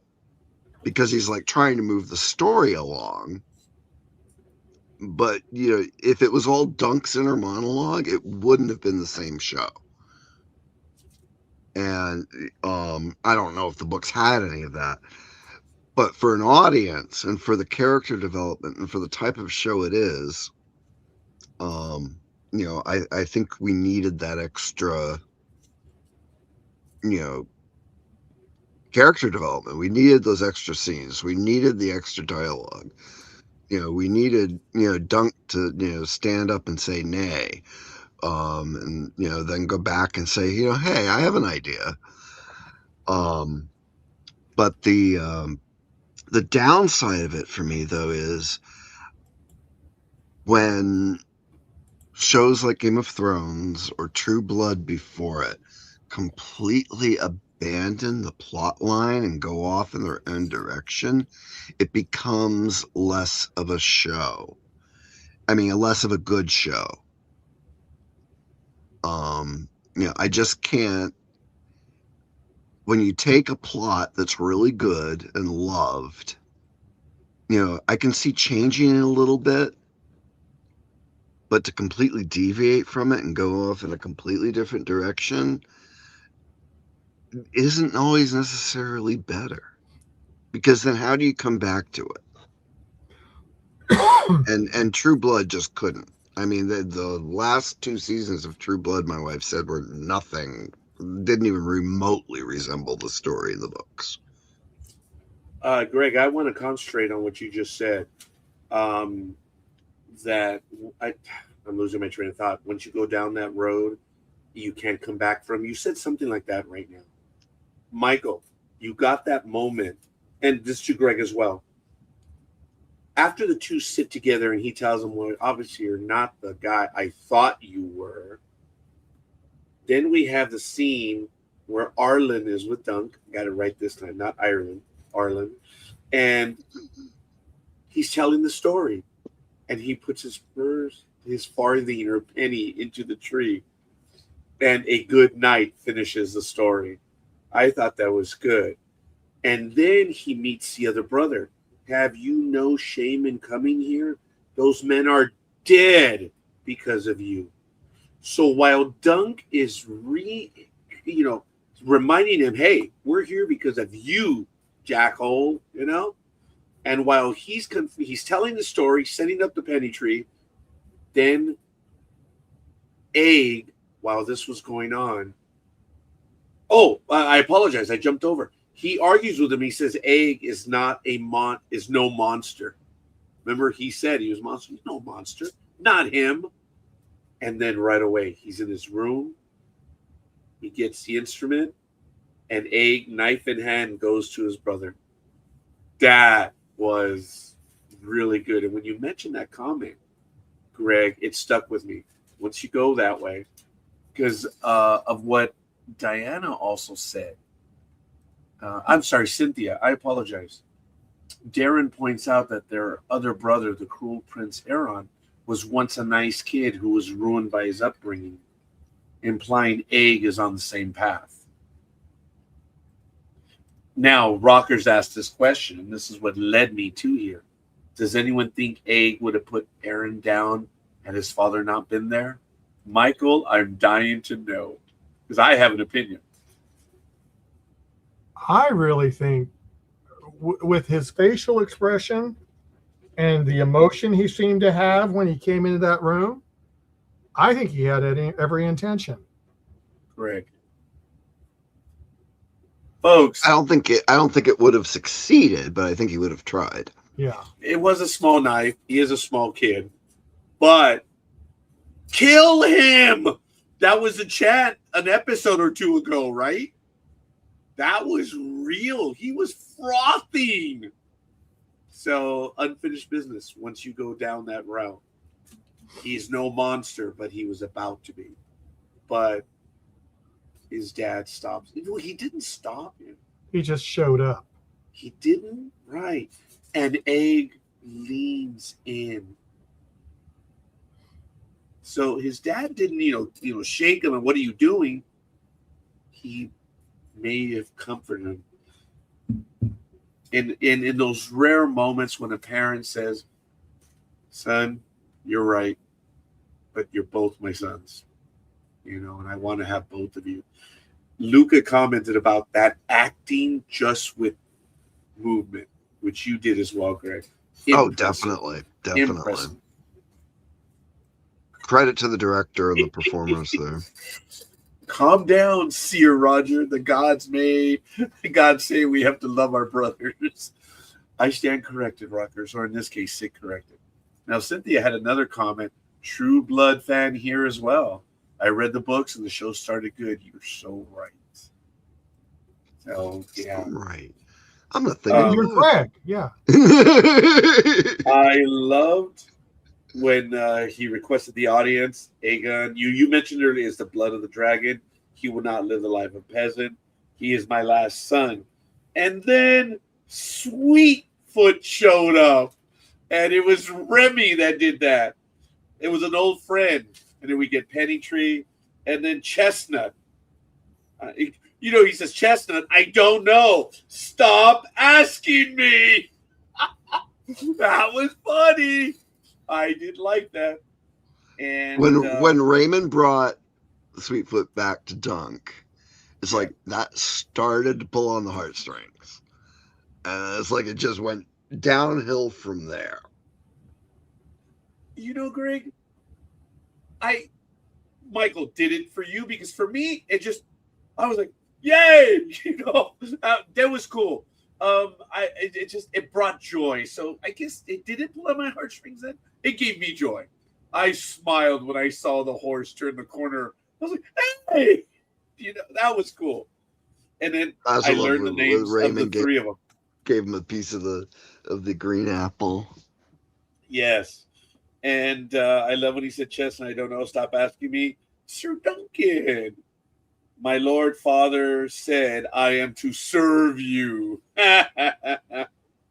because he's like trying to move the story along. But if it was all Dunk's inner monologue, it wouldn't have been the same show. And I don't know if the books had any of that, but for an audience and for the character development and for the type of show it is, I think we needed that extra, character development. We needed those extra scenes. We needed the extra dialogue. We needed, Dunk to, stand up and say nay. And then go back and say, hey, I have an idea. But the downside of it for me, though, is when shows like Game of Thrones or True Blood before it completely abandon the plot line and go off in their own direction, it becomes less of a show. I mean, less of a good show. I just can't. When you take a plot that's really good and loved, I can see changing it a little bit, but to completely deviate from it and go off in a completely different direction isn't always necessarily better. Because then how do you come back to it? And True Blood just couldn't. I mean, the last 2 seasons of True Blood, my wife said, were nothing, didn't even remotely resemble the story in the books.
Greg, I want to concentrate on what you just said. That I'm losing my train of thought. Once you go down that road, you can't come back from. You said something like that right now. Michael, you got that moment, and this to Greg as well. After the two sit together and he tells him, well, obviously you're not the guy I thought you were. Then we have the scene where Arlen is with Dunk. Got it right this time, not Ireland, Arlen. And he's telling the story. And he puts his farthing or penny into the tree. And a good night finishes the story. I thought that was good. And then he meets the other brother. Have you no shame in coming here? Those men are dead because of you. So while Dunk is reminding him, hey, we're here because of you, jackhole, And while he's telling the story, setting up the penny tree, then Aeg, while this was going on, I apologize, I jumped over. He argues with him. He says Aeg is no monster. Remember, he said he was monster. He's no monster, not him. And then right away, he's in his room. He gets the instrument, and Aeg, knife in hand, goes to his brother. That was really good. And when you mentioned that comment, Greg, it stuck with me. Once you go that way, because of what Diana also said. I'm sorry, Cynthia. I apologize. Darren points out that their other brother, the cruel Prince Aaron, was once a nice kid who was ruined by his upbringing, implying Aeg is on the same path. Now, Rockers asked this question, and this is what led me to here. Does anyone think Aeg would have put Aaron down had his father not been there? Michael, I'm dying to know, because I have an opinion.
I really think with his facial expression and the emotion he seemed to have when he came into that room, I think he had every intention.
Greg. Folks,
I don't think it would have succeeded, but I think he would have tried.
Yeah.
It was a small knife. He is a small kid. But kill him. That was a chat an episode or two ago, right? That was real. He was frothing. So, unfinished business once you go down that route. He's no monster, but he was about to be. But his dad stops. He didn't stop him.
He just showed up.
He didn't? Right. And Aeg leans in. So his dad didn't, shake him and what are you doing? He may have comforted him. In those rare moments when a parent says, son, you're right, but you're both my sons, and I want to have both of you. Luca commented about that acting just with movement, which you did as well, Greg.
Oh, definitely.
Impressive.
Credit to the director and the performers there.
Calm down, Seer Roger. The gods say we have to love our brothers. I stand corrected, Rockers, or in this case, sit corrected. Now, Cynthia had another comment. True Blood fan here as well. I read the books and the show started good. You're so right. So, yeah.
Right. I'm not thinking.
You're Greg. Yeah.
I loved when he requested the audience. Aegon, you mentioned earlier, is the blood of the dragon. He will not live the life of peasant. He is my last son. And then Sweetfoot showed up, and it was Remy that did that. It was an old friend, and then we get Pennytree, and then Chestnut. He says, Chestnut, I don't know. Stop asking me. That was funny. I did like that. And
when Raymond brought Sweetfoot back to Dunk, it's like that started to pull on the heartstrings. And it's like it just went downhill from there.
Greg, Michael did it for you, because for me, I was like, yay! That was cool. It brought joy. So I guess it didn't pull on my heartstrings then. It gave me joy. I smiled when I saw the horse turn the corner. I was like, hey! That was cool. And then I learned the names of the three of them.
Gave him a piece of the green apple.
Yes. And I love when he said, Chestnut, I don't know, stop asking me. Sir Duncan, my Lord Father said, I am to serve you.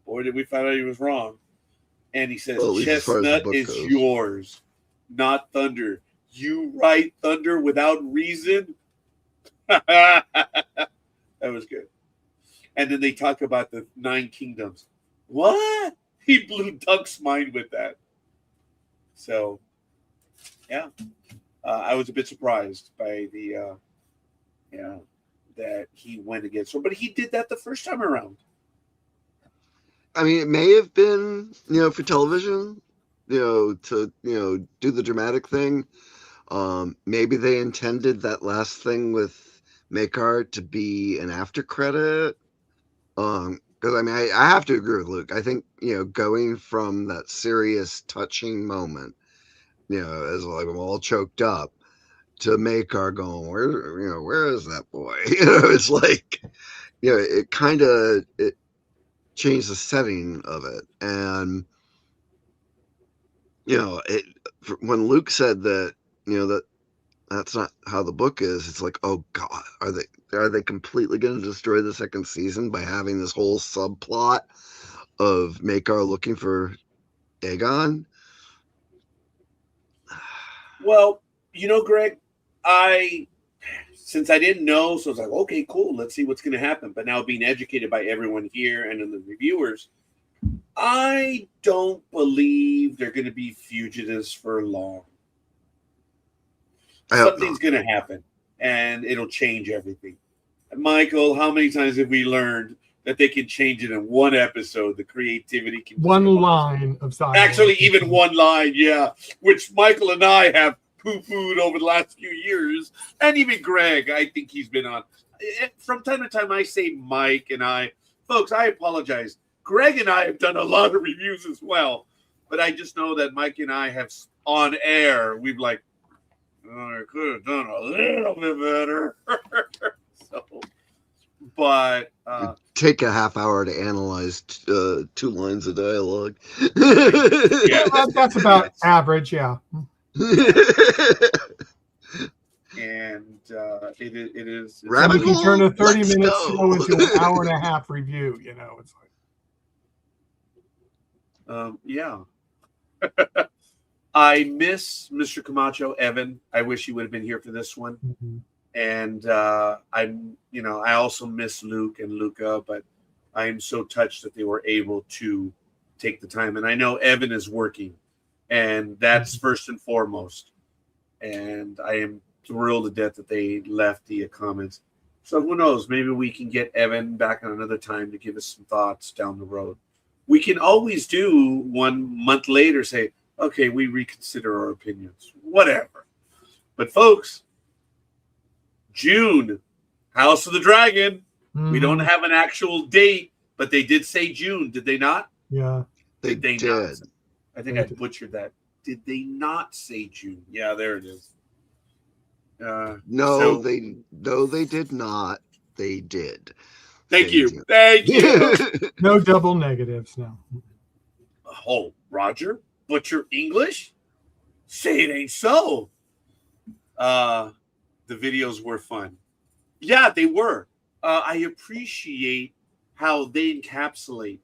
Boy, did we find out he was wrong. And he says, Chestnut is yours, not Thunder. You write Thunder without reason? That was good. And then they talk about the 9 kingdoms. What? He blew Dunk's mind with that. So, yeah. I was a bit surprised by the that he went against her, but he did that the first time around.
I mean, it may have been, for television, to do the dramatic thing. Maybe they intended that last thing with Maekar to be an after credit. Because I have to agree with Luke. I think going from that serious, touching moment, as like I'm all choked up, to Maekar going, where is that boy? It's like, it kind of changed the setting of it, and when Luke said that, that's not how the book is. It's like, oh God, are they completely going to destroy the second season by having this whole subplot of Maekar looking for Aegon?
Well, Greg, since I didn't know, so I was like, okay, cool, let's see what's going to happen. But now being educated by everyone here and in the reviewers, I don't believe they're going to be fugitives for long. Something's going to happen, and it'll change everything. Michael, how many times have we learned that they can change it in one episode? The creativity can
one line of silence.
Actually, even one line, yeah, which Michael and I have poo-pooed over the last few years, and even Greg, I think he's been on. From time to time, I say Mike and I. Folks, I apologize. Greg and I have done a lot of reviews as well, but I just know that Mike and I have, on air, we've like, I could have done a little bit better. But
take a half hour to analyze 2 lines of dialogue.
Yeah, that's about average, yeah.
And it is.
Rabbit
You can turn a 30-minute
Let's
show
go.
into an hour-and-a-half review. It's like.
Yeah. I miss Mr. Camacho, Evan. I wish he would have been here for this one.
Mm-hmm.
And I also miss Luke and Luca, but I am so touched that they were able to take the time. And I know Evan is working, and that's first and foremost. And I am thrilled to death that they left the comments. So who knows? Maybe we can get Evan back on another time to give us some thoughts down the road. We can always do 1 month later, say, okay, we reconsider our opinions, whatever. But folks, June, House of the Dragon.
Mm-hmm.
We don't have an actual date, but they did say June, did they not?
Yeah.
They
did.
did.
I think I butchered that. Did they not say June? Yeah, there it is.
No, they did not. They did.
Thank you. Thank you.
No double negatives, no.
Oh, Roger, butcher English? Say it ain't so. The videos were fun. Yeah, they were. I appreciate how they encapsulate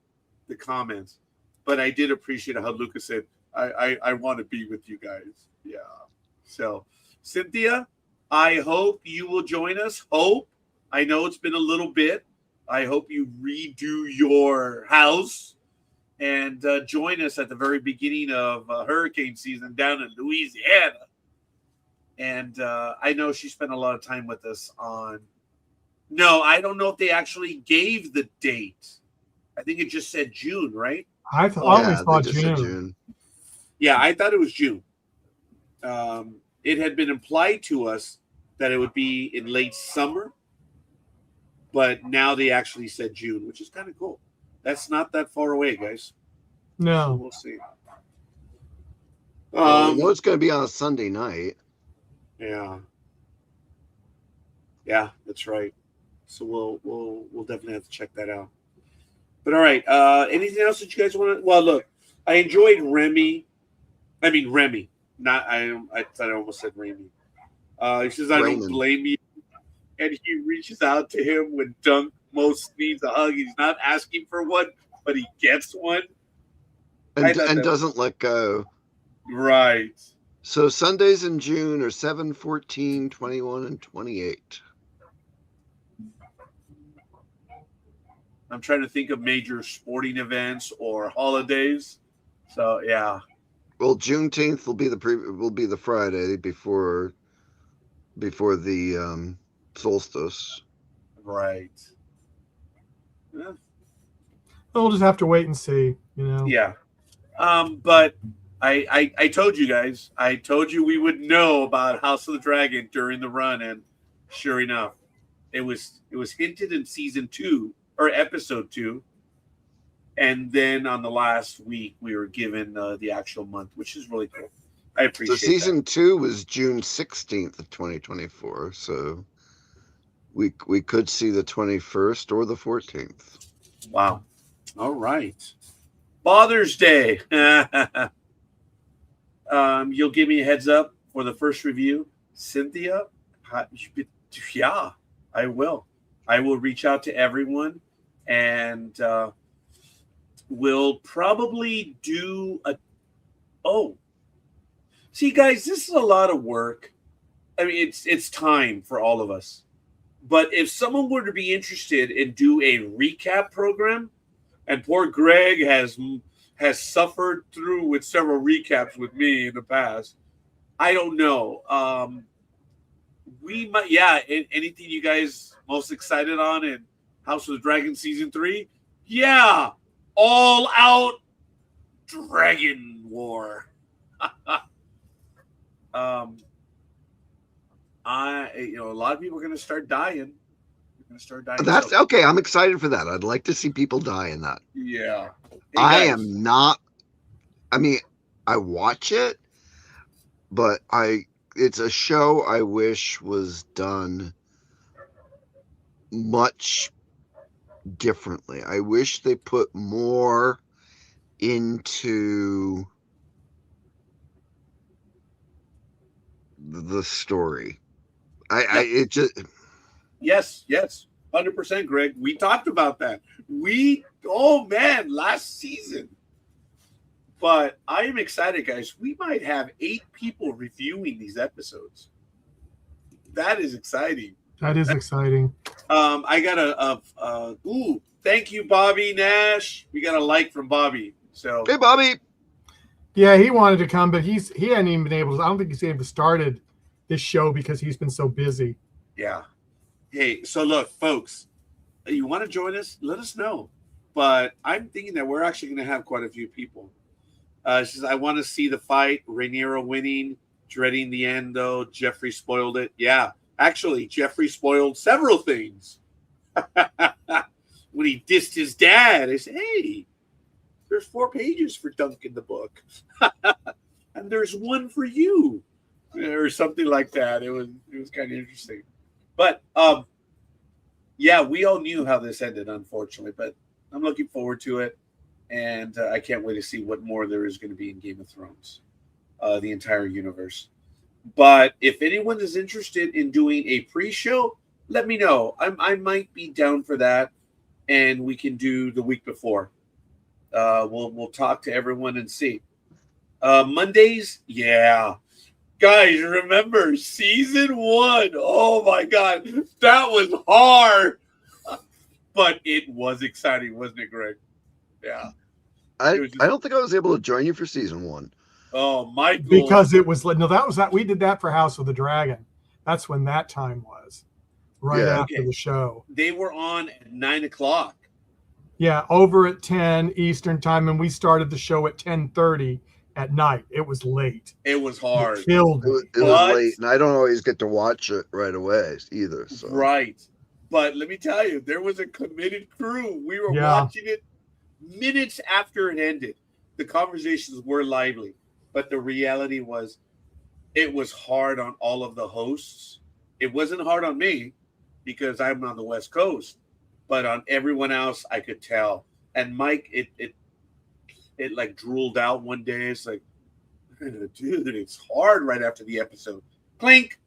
the comments, but I did appreciate how Lucas said, I want to be with you guys. Yeah. So, Cynthia, I hope you will join us. Hope. I know it's been a little bit. I hope you redo your house and join us at the very beginning of hurricane season down in Louisiana. And I know she spent a lot of time with us on. No, I don't know if they actually gave the date. I think it just said June, right?
I
Yeah,
always
they
thought
just said
June.
Yeah, I thought it was June. It had been implied to us that it would be in late summer, but now they actually said June, which is kind of cool. That's not that far away, guys. So
No.
we'll see.
Well, we know it's going to be on a Sunday night.
Yeah, that's right. So we'll definitely have to check that out. But all right, anything else that you guys want to? Well, look, I enjoyed Remy. Not I thought I almost said Remy. He says I don't
Raymond.
blame you, and he reaches out to him when Dunk most needs a hug. He's not asking for one, but he gets one. I thought
And
that-
doesn't let go.
Right.
So Sundays in June are 7, 14, 21, and 28.
I'm trying to think of major sporting events or holidays. So yeah.
Well, Juneteenth will be the Friday before the solstice.
Right. Yeah.
We'll just have to wait and see, you know.
Yeah. But I told you guys, I told you we would know about House of the Dragon during the run, and sure enough, it was hinted in season 2 or episode 2, and then on the last week we were given the actual month, which is really cool. I
So
appreciate
season 2 was June 16th of 2024. So we could see the 21st or the 14th.
that. Wow. All right. Father's Day. You'll give me a heads up for the first review, Cynthia. Yeah, I will. I will reach out to everyone, and we'll probably do a. Oh, see, guys, this is a lot of work. I mean, it's time for all of us. But if someone were to be interested in do a recap program, and poor Greg has suffered through with several recaps with me in the past. I don't know. We might, anything you guys most excited on in House of the Dragon season 3? Yeah, all out Dragon War. A lot of people are going to start dying.
That's okay. I'm excited for that. I'd like to see people die in that.
Yeah. Hey,
I
guys.
am not. I mean, I watch it, but it's a show I wish was done much differently. I wish they put more into the story. It just.
Yes, 100%, Greg. We talked about that. Last season. But I am excited, guys. We might have 8 people reviewing these episodes. That is exciting.
That is exciting.
I got thank you, Bobby Nash. We got a like from Bobby. So
Hey, Bobby.
Yeah, he wanted to come, but he hadn't even been able to. I don't think he's even started this show because he's been so busy.
yeah. Hey, so look, folks, you want to join us? Let us know. But I'm thinking that we're actually going to have quite a few people. She says, I want to see the fight. Rhaenyra winning, dreading the end, though. Jeffrey spoiled it. Yeah, actually, Jeffrey spoiled several things. When he dissed his dad, I said, hey, there's 4 pages for Dunk in the book. And there's one for you. Or something like that. It was kind of interesting. But, we all knew how this ended, unfortunately. But I'm looking forward to it. And I can't wait to see what more there is going to be in Game of Thrones. the entire universe. But if anyone is interested in doing a pre-show, let me know. I might be down for that, and we can do the week before. We'll talk to everyone and see. Mondays, yeah. Guys, remember season 1? Oh my God, that was hard, but it was exciting, wasn't it, Greg? Yeah.
I
It was just-
don't think I was able to join you for season 1.
Oh, Michael.
Because it was no, that was that we did that for House of the Dragon. That's when that time was, right
Yeah.
after the show.
They were on at 9 o'clock.
Yeah, over at 10 Eastern time, and we started the show at 10:30 at night. It was late.
It was hard.
It killed
It
me.
was,
But-
late, and I don't always get to watch it right away either. So.
Right. But let me tell you, there was a committed crew. We were
Yeah.
watching it minutes after it ended. The conversations were lively, but the reality was it was hard on all of the hosts. It wasn't hard on me because I'm on the West Coast, but on everyone else, I could tell. And Mike, it like drooled out one day. It's like, dude, it's hard right after the episode. Clink.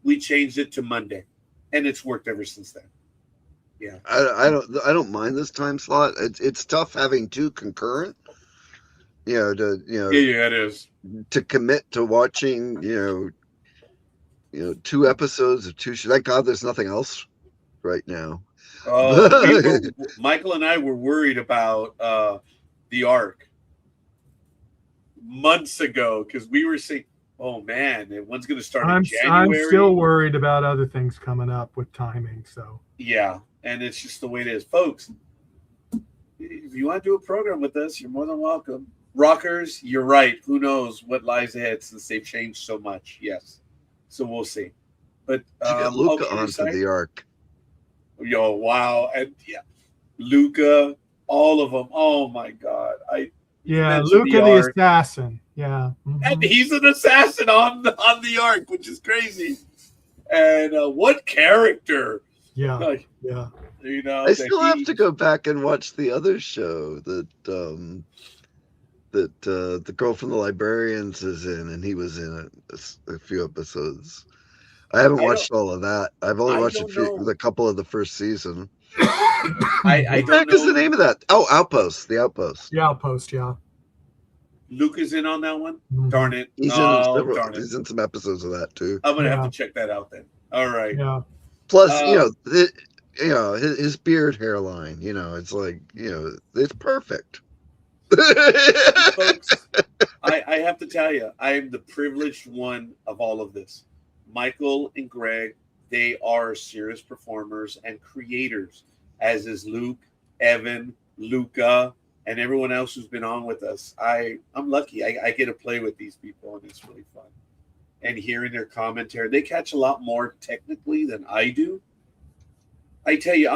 We changed it to Monday, and it's worked ever since then. Yeah.
I don't mind this time slot. It's tough having two concurrent.
Yeah, it is.
To commit to watching, 2 episodes of 2 shows. Thank God there's nothing else right now.
Michael and I were worried about the Ark months ago because we were saying, "Oh man, one's going to start in
I'm
January."
still worried about other things coming up with timing. So
Yeah, and it's just the way it is, folks. If you want to do a program with us, you're more than welcome. Rockers, you're right. Who knows what lies ahead since they've changed so much? Yes, so we'll see. But
To get Luca
okay,
onto
sorry.
the Ark.
Yo, wow, and yeah, Luca, all of them. Oh my God,
yeah,
mentioned
Luca
the
the
Ark.
assassin. Yeah. Mhm.
And he's an assassin on the Ark, which is crazy. And what character?
Yeah.
Like,
Yeah.
I still have to go back and watch the other show that the girl from the Librarians is in, and he was in a few episodes. I haven't watched all of that. I've only
I
watched
don't know.
a couple of the first season.
I
What the
don't
heck is the
know.
name of that? Oh, Outpost. The Outpost.
Yeah, Outpost. Yeah.
Luke is in on that one.
Mhm.
Darn it!
He's
Oh,
in
darn it!
he's in some episodes of that too.
I'm gonna have
Yeah.
to check that out then. All right.
Yeah.
Plus, his beard hairline. It's like it's perfect.
Folks, I have to tell you, I am the privileged one of all of this. Michael and Greg, they are serious performers and creators, as is Luke, Evan, Luca, and everyone else who's been on with us. I'm lucky. I get to play with these people, and it's really fun. And hearing their commentary, they catch a lot more technically than I do. I tell you,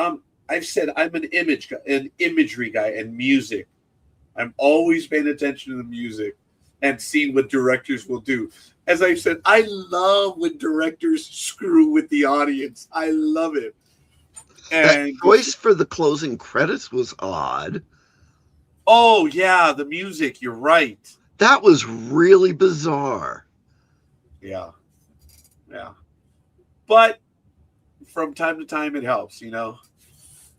I've said I'm an imagery guy, and music. I'm always paying attention to the music and seeing what directors will do. As I said, I love when directors screw with the audience. I love it.
That
And
voice for the closing credits was odd.
oh yeah, the music. You're right.
That was really bizarre.
Yeah. But from time to time, it helps. I'm gonna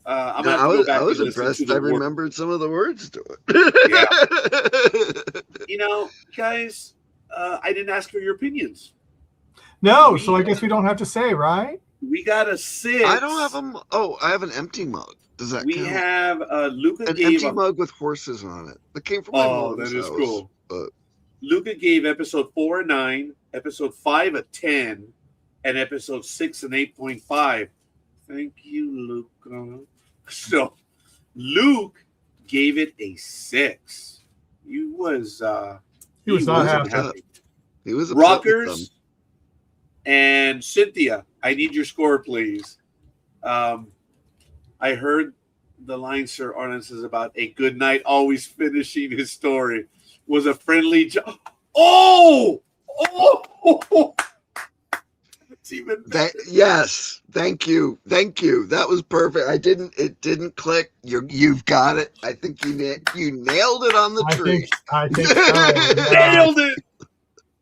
have to go back
I was
and listen
impressed.
to the
I
word.
remembered some of the words to it.
Guys, I didn't ask for your opinions.
No, so I guess we don't have to say, right?
We got a 6.
I don't have them. Oh, I have an empty mug. Does that
We
count?
have Luca
An
gave
empty mug with horses on it. That came from my
Oh,
mom's
that is
house,
cool.
But
Luca gave episode 4 a 9, episode 5 a 10, and episode 6 an 8.5. Thank you, Luca. So Luke gave it a 6. He was
not
wasn't
happy.
he was upset with them.
Rockers and Cynthia, I need your score, please. I heard the line Sir Arnon says about a good night always finishing his story was a friendly Oh! even
That yes, thank you. That was perfect. It didn't click. You've got it. I think you nailed it on the tree.
I think so. Yeah.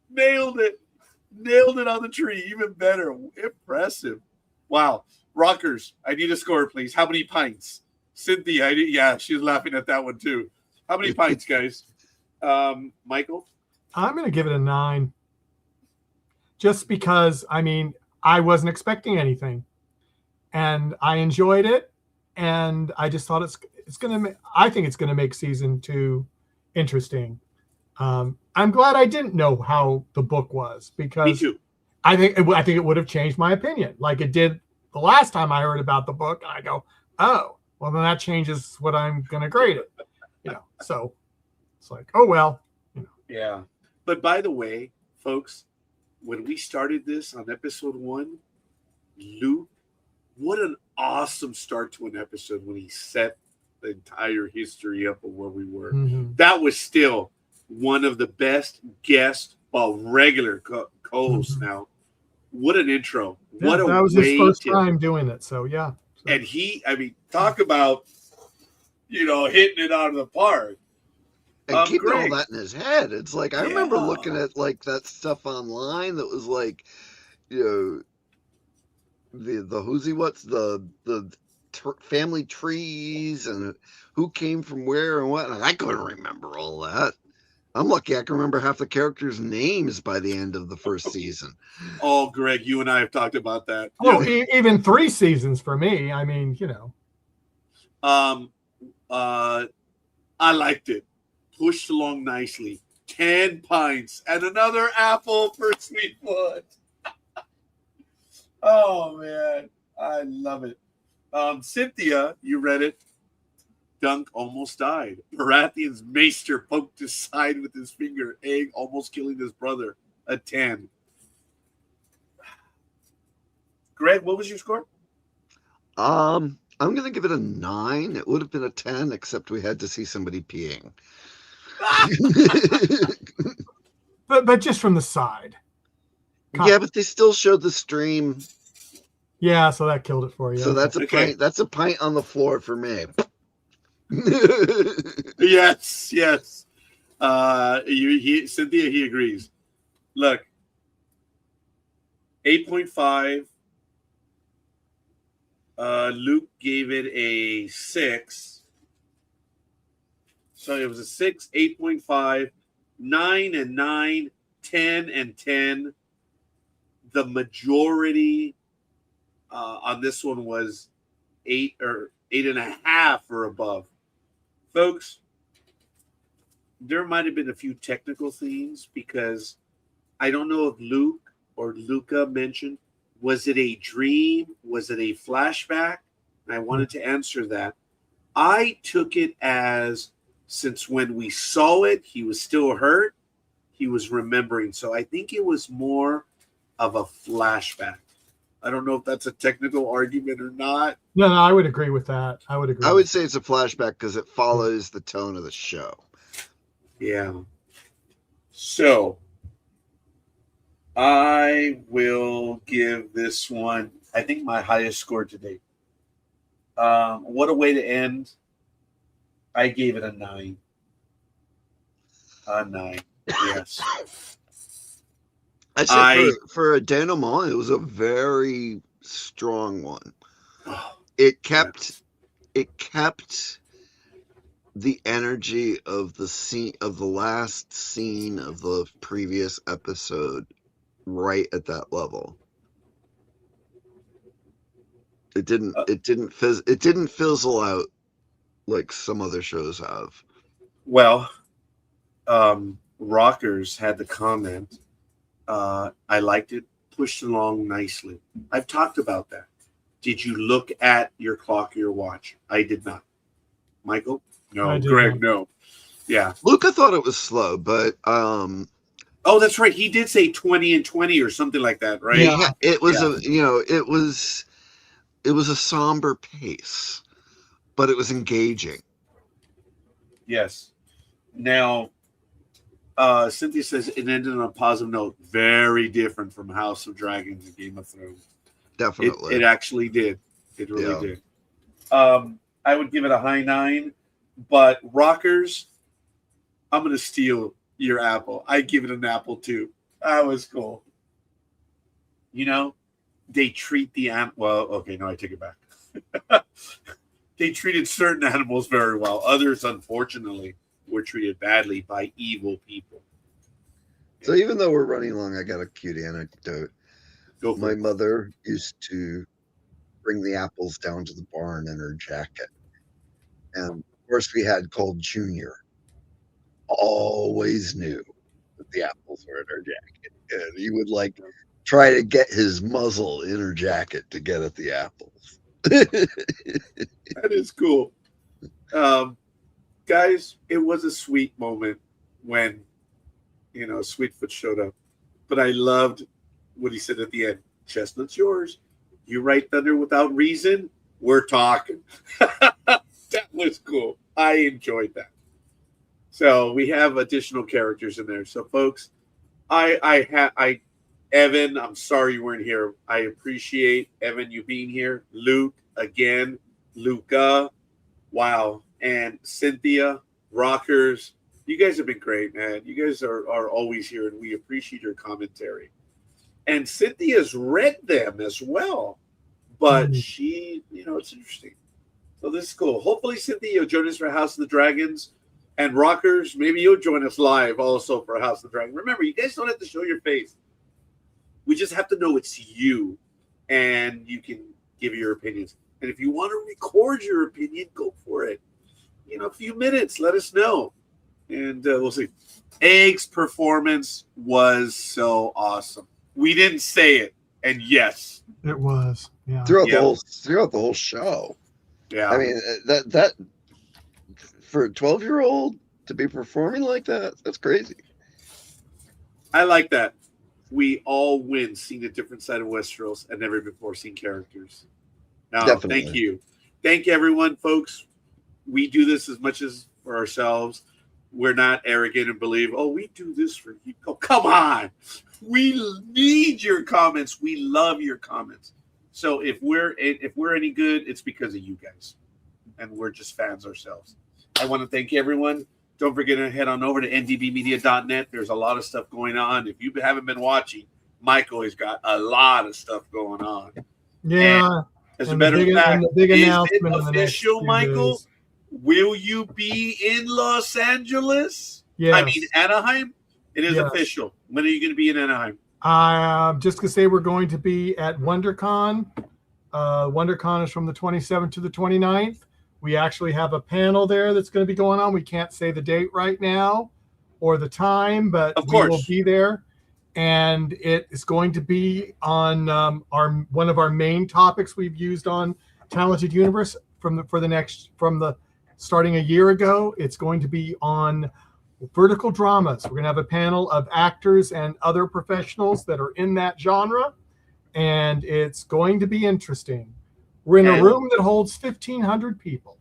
Nailed it on the tree. Even better. Impressive. Wow. Rockers, I need a score, please. How many pints? Cynthia, yeah, she's laughing at that one too. How many pints, guys? Michael?
I'm going to give it a 9. Just because, I mean, I wasn't expecting anything. And I enjoyed it. And I just thought I think it's going to make season 2 interesting. I'm glad I didn't know how the book was, because
Me too.
I think it would have changed my opinion, like it did the last time I heard about the book. I go, oh, well, then that changes what I'm going to grade it. So it's like, oh well.
Yeah. But by the way, folks, when we started this on episode 1, Luke, what an awesome start to an episode when he set the entire history up of where we were.
Mm-hmm.
That was still one of the best guest, regular co-hosts now. What an intro.
Yeah, that was his first time doing it. So, yeah.
And talk about, hitting it out of the park.
And keeping
Greg.
all that in his head. It's like, I remember looking at like that stuff online that was like, the who's what's the family trees and who came from where and what. And I couldn't remember all that. I'm lucky I can remember half the characters' names by the end of the first season.
Oh, Greg, you and I have talked about that.
Oh, even 3 seasons for me. I mean,
I liked it. Pushed along nicely. 10 pints and another apple for Sweetfoot. Oh, man. I love it. Cynthia, you read it. Dunk almost died. Baratheon's maester poked his side with his finger. Egg almost killing his brother. A 10. Greg, what was your score?
I'm going to give it a 9. It would have been a 10, except we had to see somebody peeing.
but just from the side.
Yeah, but they still showed the stream.
Yeah, so that killed it for you.
So that's a pint. That's a pint on the floor for me.
Yes. Cynthia, he agrees. Look, 8.5. Luke gave it a 6. So it was a 6, 8.5, 9 and 9, 10 and 10. The majority on this one was 8 or 8.5 or above. Folks, there might have been a few technical things because I don't know if Luke or Luca mentioned, was it a dream? Was it a flashback? And I wanted to answer that. I took it as, since when we saw it, he was still hurt. He was remembering. So I think it was more of a flashback. I don't know if that's a technical argument or not.
No, I would agree with that. I would
say it's a flashback because it follows the tone of the show.
Yeah. So I will give this one, I think, my highest score to date. What a way to end. I gave it a 9. A 9. Yes.
I'd say for a denouement, it was a very strong one. It kept the energy of the scene of the last scene of the previous episode right at that level. It didn't fizzle out like some other shows have.
Well, Rockers had the comment. I liked it, pushed along nicely. I've talked about that. Did you look at your clock or your watch? I did not. Michael? No. Greg, no. Yeah.
Luca thought it was slow, but
oh, that's right. He did say 20 and 20 or something like that, right?
Yeah, it was it was a somber pace, but it was engaging.
Yes. Now, Cynthia says it ended on a positive note. Very different from House of Dragons and Game of Thrones.
Definitely.
It actually did. It really
Yeah.
did. I would give it a high 9, but Rockers, I'm going to steal your apple. I give it an apple too. That was cool. You know, they treat the well, okay, no, I take it back. They treated certain animals very well. Others, unfortunately, were treated badly by evil people.
So even though we're running long, I got a cute anecdote.
Go for
My
it.
mother used to bring the apples down to the barn in her jacket. And of course, we had Colt Jr. Always knew that the apples were in her jacket. And he would like try to get his muzzle in her jacket to get at the apples.
That is cool. Guys, it was a sweet moment when, Sweetfoot showed up. But I loved what he said at the end. Chestnut's yours. You write thunder without reason. We're talking. That was cool. I enjoyed that. So we have additional characters in there. So folks, Evan, I'm sorry you weren't here. I appreciate Evan you being here. Luke again, Luca, wow, and Cynthia, Rockers. You guys have been great, man. You guys are always here, and we appreciate your commentary. And Cynthia's read them as well, but she, it's interesting. So this is cool. Hopefully, Cynthia, you'll join us for House of the Dragons. And Rockers, maybe you'll join us live also for House of the Dragon. Remember, you guys don't have to show your face. We just have to know it's you, and you can give your opinions. And if you want to record your opinion, go for it. A few minutes, let us know. And we'll see. Egg's performance was so awesome. We didn't say it, and yes,
It was. Yeah.
throughout the whole show.
yeah.
I mean, that for a 12-year-old to be performing like that's crazy.
I like that. We all win seeing a different side of Westeros and never before seen characters. Now,
Definitely.
thank you. Thank everyone, folks. We do this as much as for ourselves. We're not arrogant and believe, we do this for you. Oh, come on. We need your comments. We love your comments. So if we're any good, it's because of you guys. And we're just fans ourselves. I want to thank everyone. Don't forget to head on over to ndbmedia.net. There's a lot of stuff going on. If you haven't been watching, Michael has got a lot of stuff going on.
Yeah.
As a
And
matter of fact,
the big
is it
announcement in the next
official,
few
Michael?
days.
Will you be in Los Angeles?
Yes.
I mean, Anaheim? It is
Yes.
official. When are you going to be in Anaheim?
Just to say we're going to be at WonderCon. WonderCon is from the 27th to the 29th. We actually have a panel there that's going to be going on. We can't say the date right now or the time, but
Of
we will
course.
be there. And it is going to be on one of our main topics we've used on Talented Universe starting a year ago. It's going to be on vertical dramas. We're going to have a panel of actors and other professionals that are in that genre, and it's going to be interesting. We're in a
And-
room that holds 1,500 people.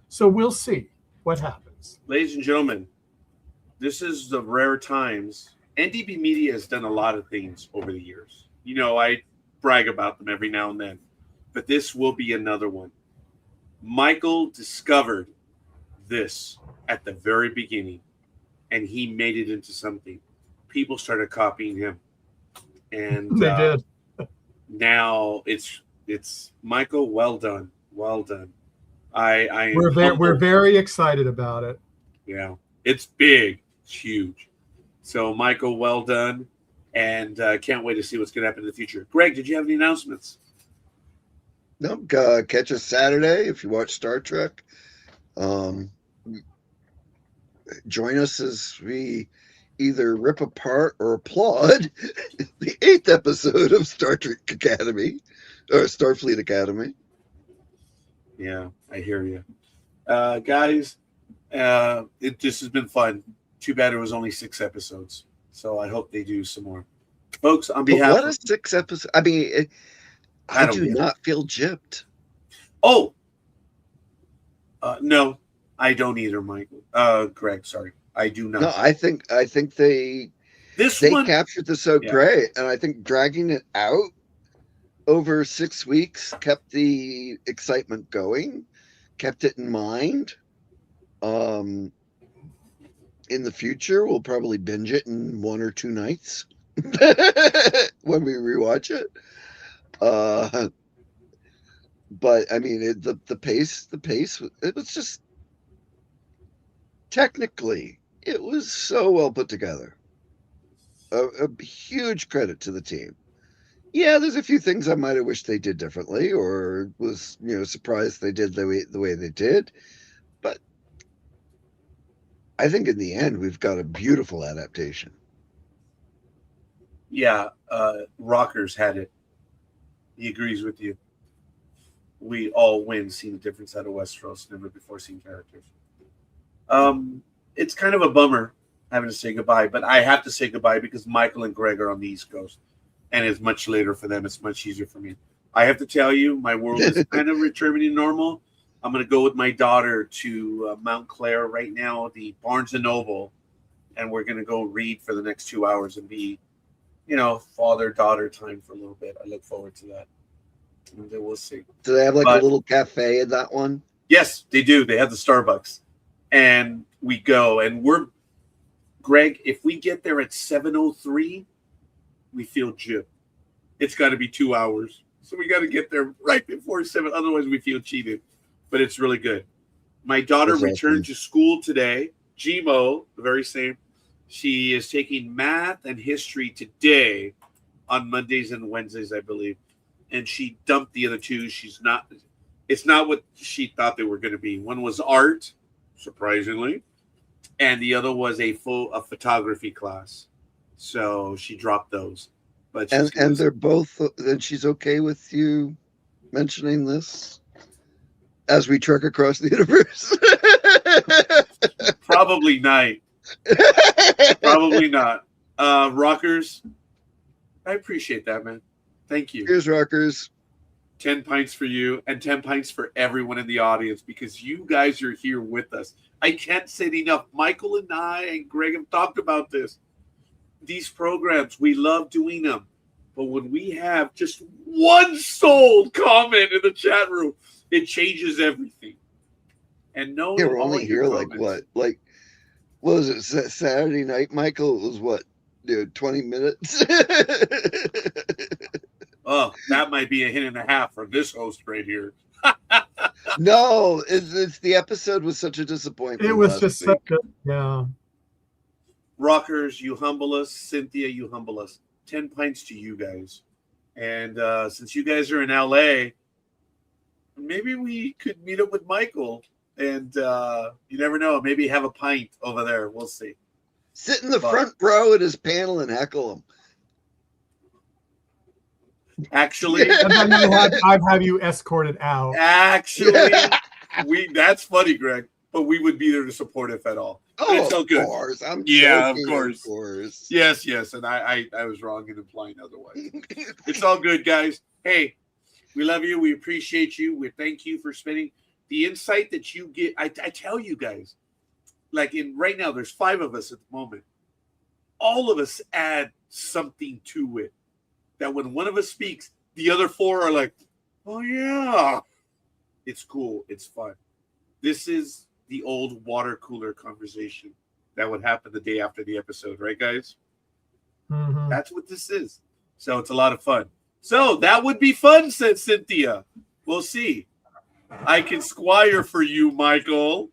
So we'll see what happens.
Ladies and gentlemen, this is the rare times. NDB Media has done a lot of things over the years. I brag about them every now and then, but this will be another one. Michael discovered this at the very beginning, and he made it into something. People started copying him, and
They did.
now it's Michael. Well done. I am
We're
humbled.
very excited about it.
Yeah, it's big. It's huge. So, Michael, well done. And can't wait to see what's going to happen in the future. Greg, did you have any announcements?
Nope. Catch us Saturday if you watch Star Trek. Join us as we either rip apart or applaud the 8th episode of Star Trek Academy or Starfleet Academy.
Yeah, I hear you. Guys, it just has been fun. Too bad it was only 6 episodes. So I hope they do some more. Folks, on
But
behalf
what
of...
a 6 episode. I mean, I
don't
do
get it.
not feel gypped.
Oh! No, I don't either, Michael. Greg, sorry. I do not.
No, I think they
This one,
captured this so
Yeah.
great, and I think dragging it out over 6 weeks kept the excitement going, kept it in mind. In the future, we'll probably binge it in 1 or 2 nights when we rewatch it. But I mean, the pace, it was just technically, it was so well put together. A huge credit to the team. Yeah, there's a few things I might have wished they did differently, or was surprised they did the way they did. But I think in the end, we've got a beautiful adaptation.
yeah, Rockers had it. He agrees with you. We all win seeing the difference out of Westeros, never before seen characters. It's kind of a bummer having to say goodbye, but I have to say goodbye because Michael and Greg are on the East Coast, and it's much later for them. It's much easier for me. I have to tell you, my world is kind of returning to normal. I'm going to go with my daughter to Mount Clair right now, the Barnes & Noble, and we're going to go read for the next 2 hours and be, father-daughter time for a little bit. I look forward to that. And then we'll see.
Do they have a little cafe in that one?
Yes, they do. They have the Starbucks. And we go, and Greg, if we get there at 7:03, we feel gypped. It's got to be 2 hours. So we got to get there right before 7. Otherwise, we feel cheated. But it's really good. My daughter
That's
returned
awesome.
to school today. Gmo, the very same. She is taking math and history today on Mondays and Wednesdays, I believe. And she dumped the other two. It's not what she thought they were going to be. One was art, surprisingly, and the other was a photography class. So she dropped those. But
And they're both, and she's okay with you mentioning this as we trek across the universe?
probably not. Probably not. Rockers, I appreciate that, man. Thank you.
Here's Rockers.
10 pints for you and 10 pints for everyone in the audience because you guys are here with us. I can't say it enough. Michael and I and Greg have talked about this. These programs, we love doing them. But when we have just one soul comment in the chat room, it changes everything. And no,
Yeah, we're only here like what? Like, what was it, Saturday night, Michael? It was what? 20 minutes?
Oh, that might be a hint and a half for this host right here.
No, it's the episode was such a disappointment.
It was
last
just
week.
such a, yeah.
Rockers, you humble us. Cynthia, you humble us. 10 pints to you guys. And since you guys are in LA, maybe we could meet up with Michael. And you never know. Maybe have a pint over there. We'll see.
Sit in the front row at his panel and heckle him.
Actually,
And then I'd have you escorted out.
that's funny, Greg. But we would be there to support if at all.
Oh,
It's all good.
of course. I'm
Yeah,
joking,
of course.
Of course.
Yes. And I was wrong in implying otherwise. It's all good, guys. Hey, we love you. We appreciate you. We thank you for spending the insight that you get. I tell you guys, like right now, there's 5 of us at the moment. All of us add something to it. That when one of us speaks, the other 4 are like, oh yeah. It's cool. It's fun. This is the old water cooler conversation that would happen the day after the episode, right, guys?
Mhm.
That's what this is. So it's a lot of fun. So that would be fun, said Cynthia. We'll see. I can squire for you, Michael.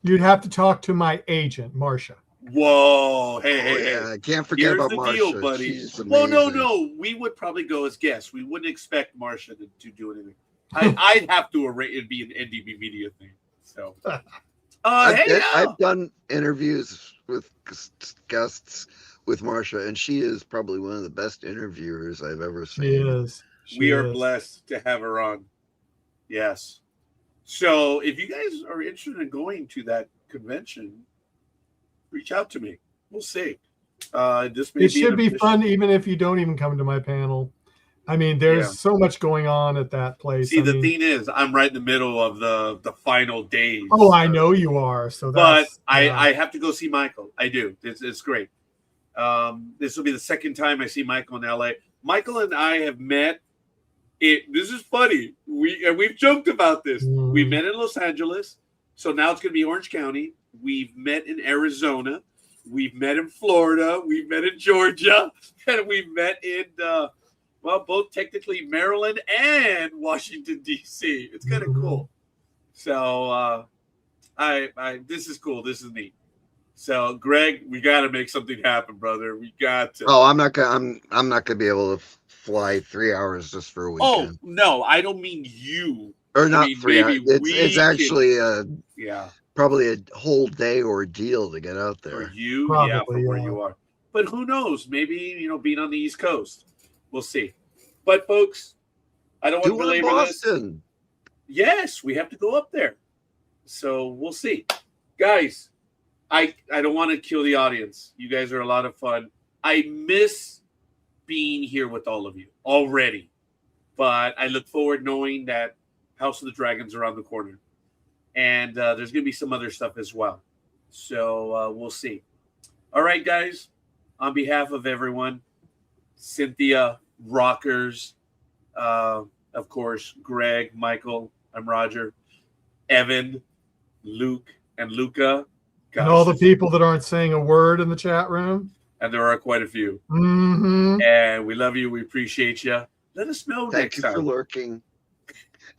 You'd have to talk to my agent, Marcia.
Whoa.
Oh,
Hey.
yeah, I can't forget
Here's
about
the
Marcia.
deal, buddy.
She's
Well,
amazing.
no. We would probably go as guests. We wouldn't expect Marcia to do anything. I'd have to arrange it'd be an NDB media thing. So,
I've done interviews with guests with Marcia, and she is probably one of the best interviewers I've ever seen.
She is.
we are blessed to have her on. Yes. So if you guys are interested in going to that convention, reach out to me. We'll see. This may
It
be
should
an
be
official-
fun, even if you don't even come to my panel. I mean, there's
Yeah.
so much going on at that place.
See,
I
the
mean,
thing is, I'm right in the middle of the final days.
oh, I know you are. So
But
that's
I have to go see Michael. I do. It's great. This will be the second time I see Michael in LA. Michael and I have met. This is funny. We've joked about this. We met in Los Angeles, so now it's going to be Orange County. We've met in Arizona. We've met in Florida. We've met in Georgia, and we've met in both technically Maryland and Washington D.C. It's kind of cool. So this is cool. This is neat. So Greg, we got to make something happen, brother. We got to.
Oh, I'm not gonna be able to fly 3 hours just for a
Oh
weekend.
no, I don't mean you.
Or
I
not
mean,
3 hours.
maybe
It's actually
yeah.
probably a whole day ordeal to get out
For
there.
you,
Probably,
yeah, from where
yeah.
you are. But who knows? Maybe being on the East Coast, we'll see. But folks, I don't want
Do
to
it in
belabor this.
Boston.
Yes, we have to go up there. So we'll see. Guys, I don't want to kill the audience. You guys are a lot of fun. I miss being here with all of you already. But I look forward knowing that House of the Dragons around the corner. And there's going to be some other stuff as well. So we'll see. All right, guys. On behalf of everyone, Cynthia, Rockers, of course, Greg, Michael, I'm Roger, Evan, Luke, and Luca.
And all the people that aren't saying a word in the chat room.
And there are quite a few.
Mm-hmm.
And we love you. We appreciate you. Let us know
Thank
next
you
time.
for lurking.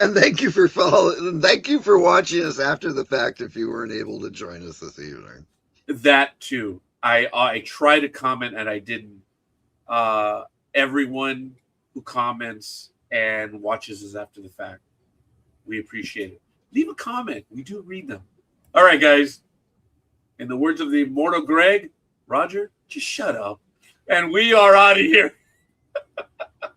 And thank you for following. And thank you for watching us after the fact if you weren't able to join us this evening.
That too. I try to comment and I didn't. Everyone who comments and watches us after the fact, we appreciate it. Leave a comment. We do read them. All right, guys. In the words of the immortal Greg, Roger, just shut up. And we are out of here.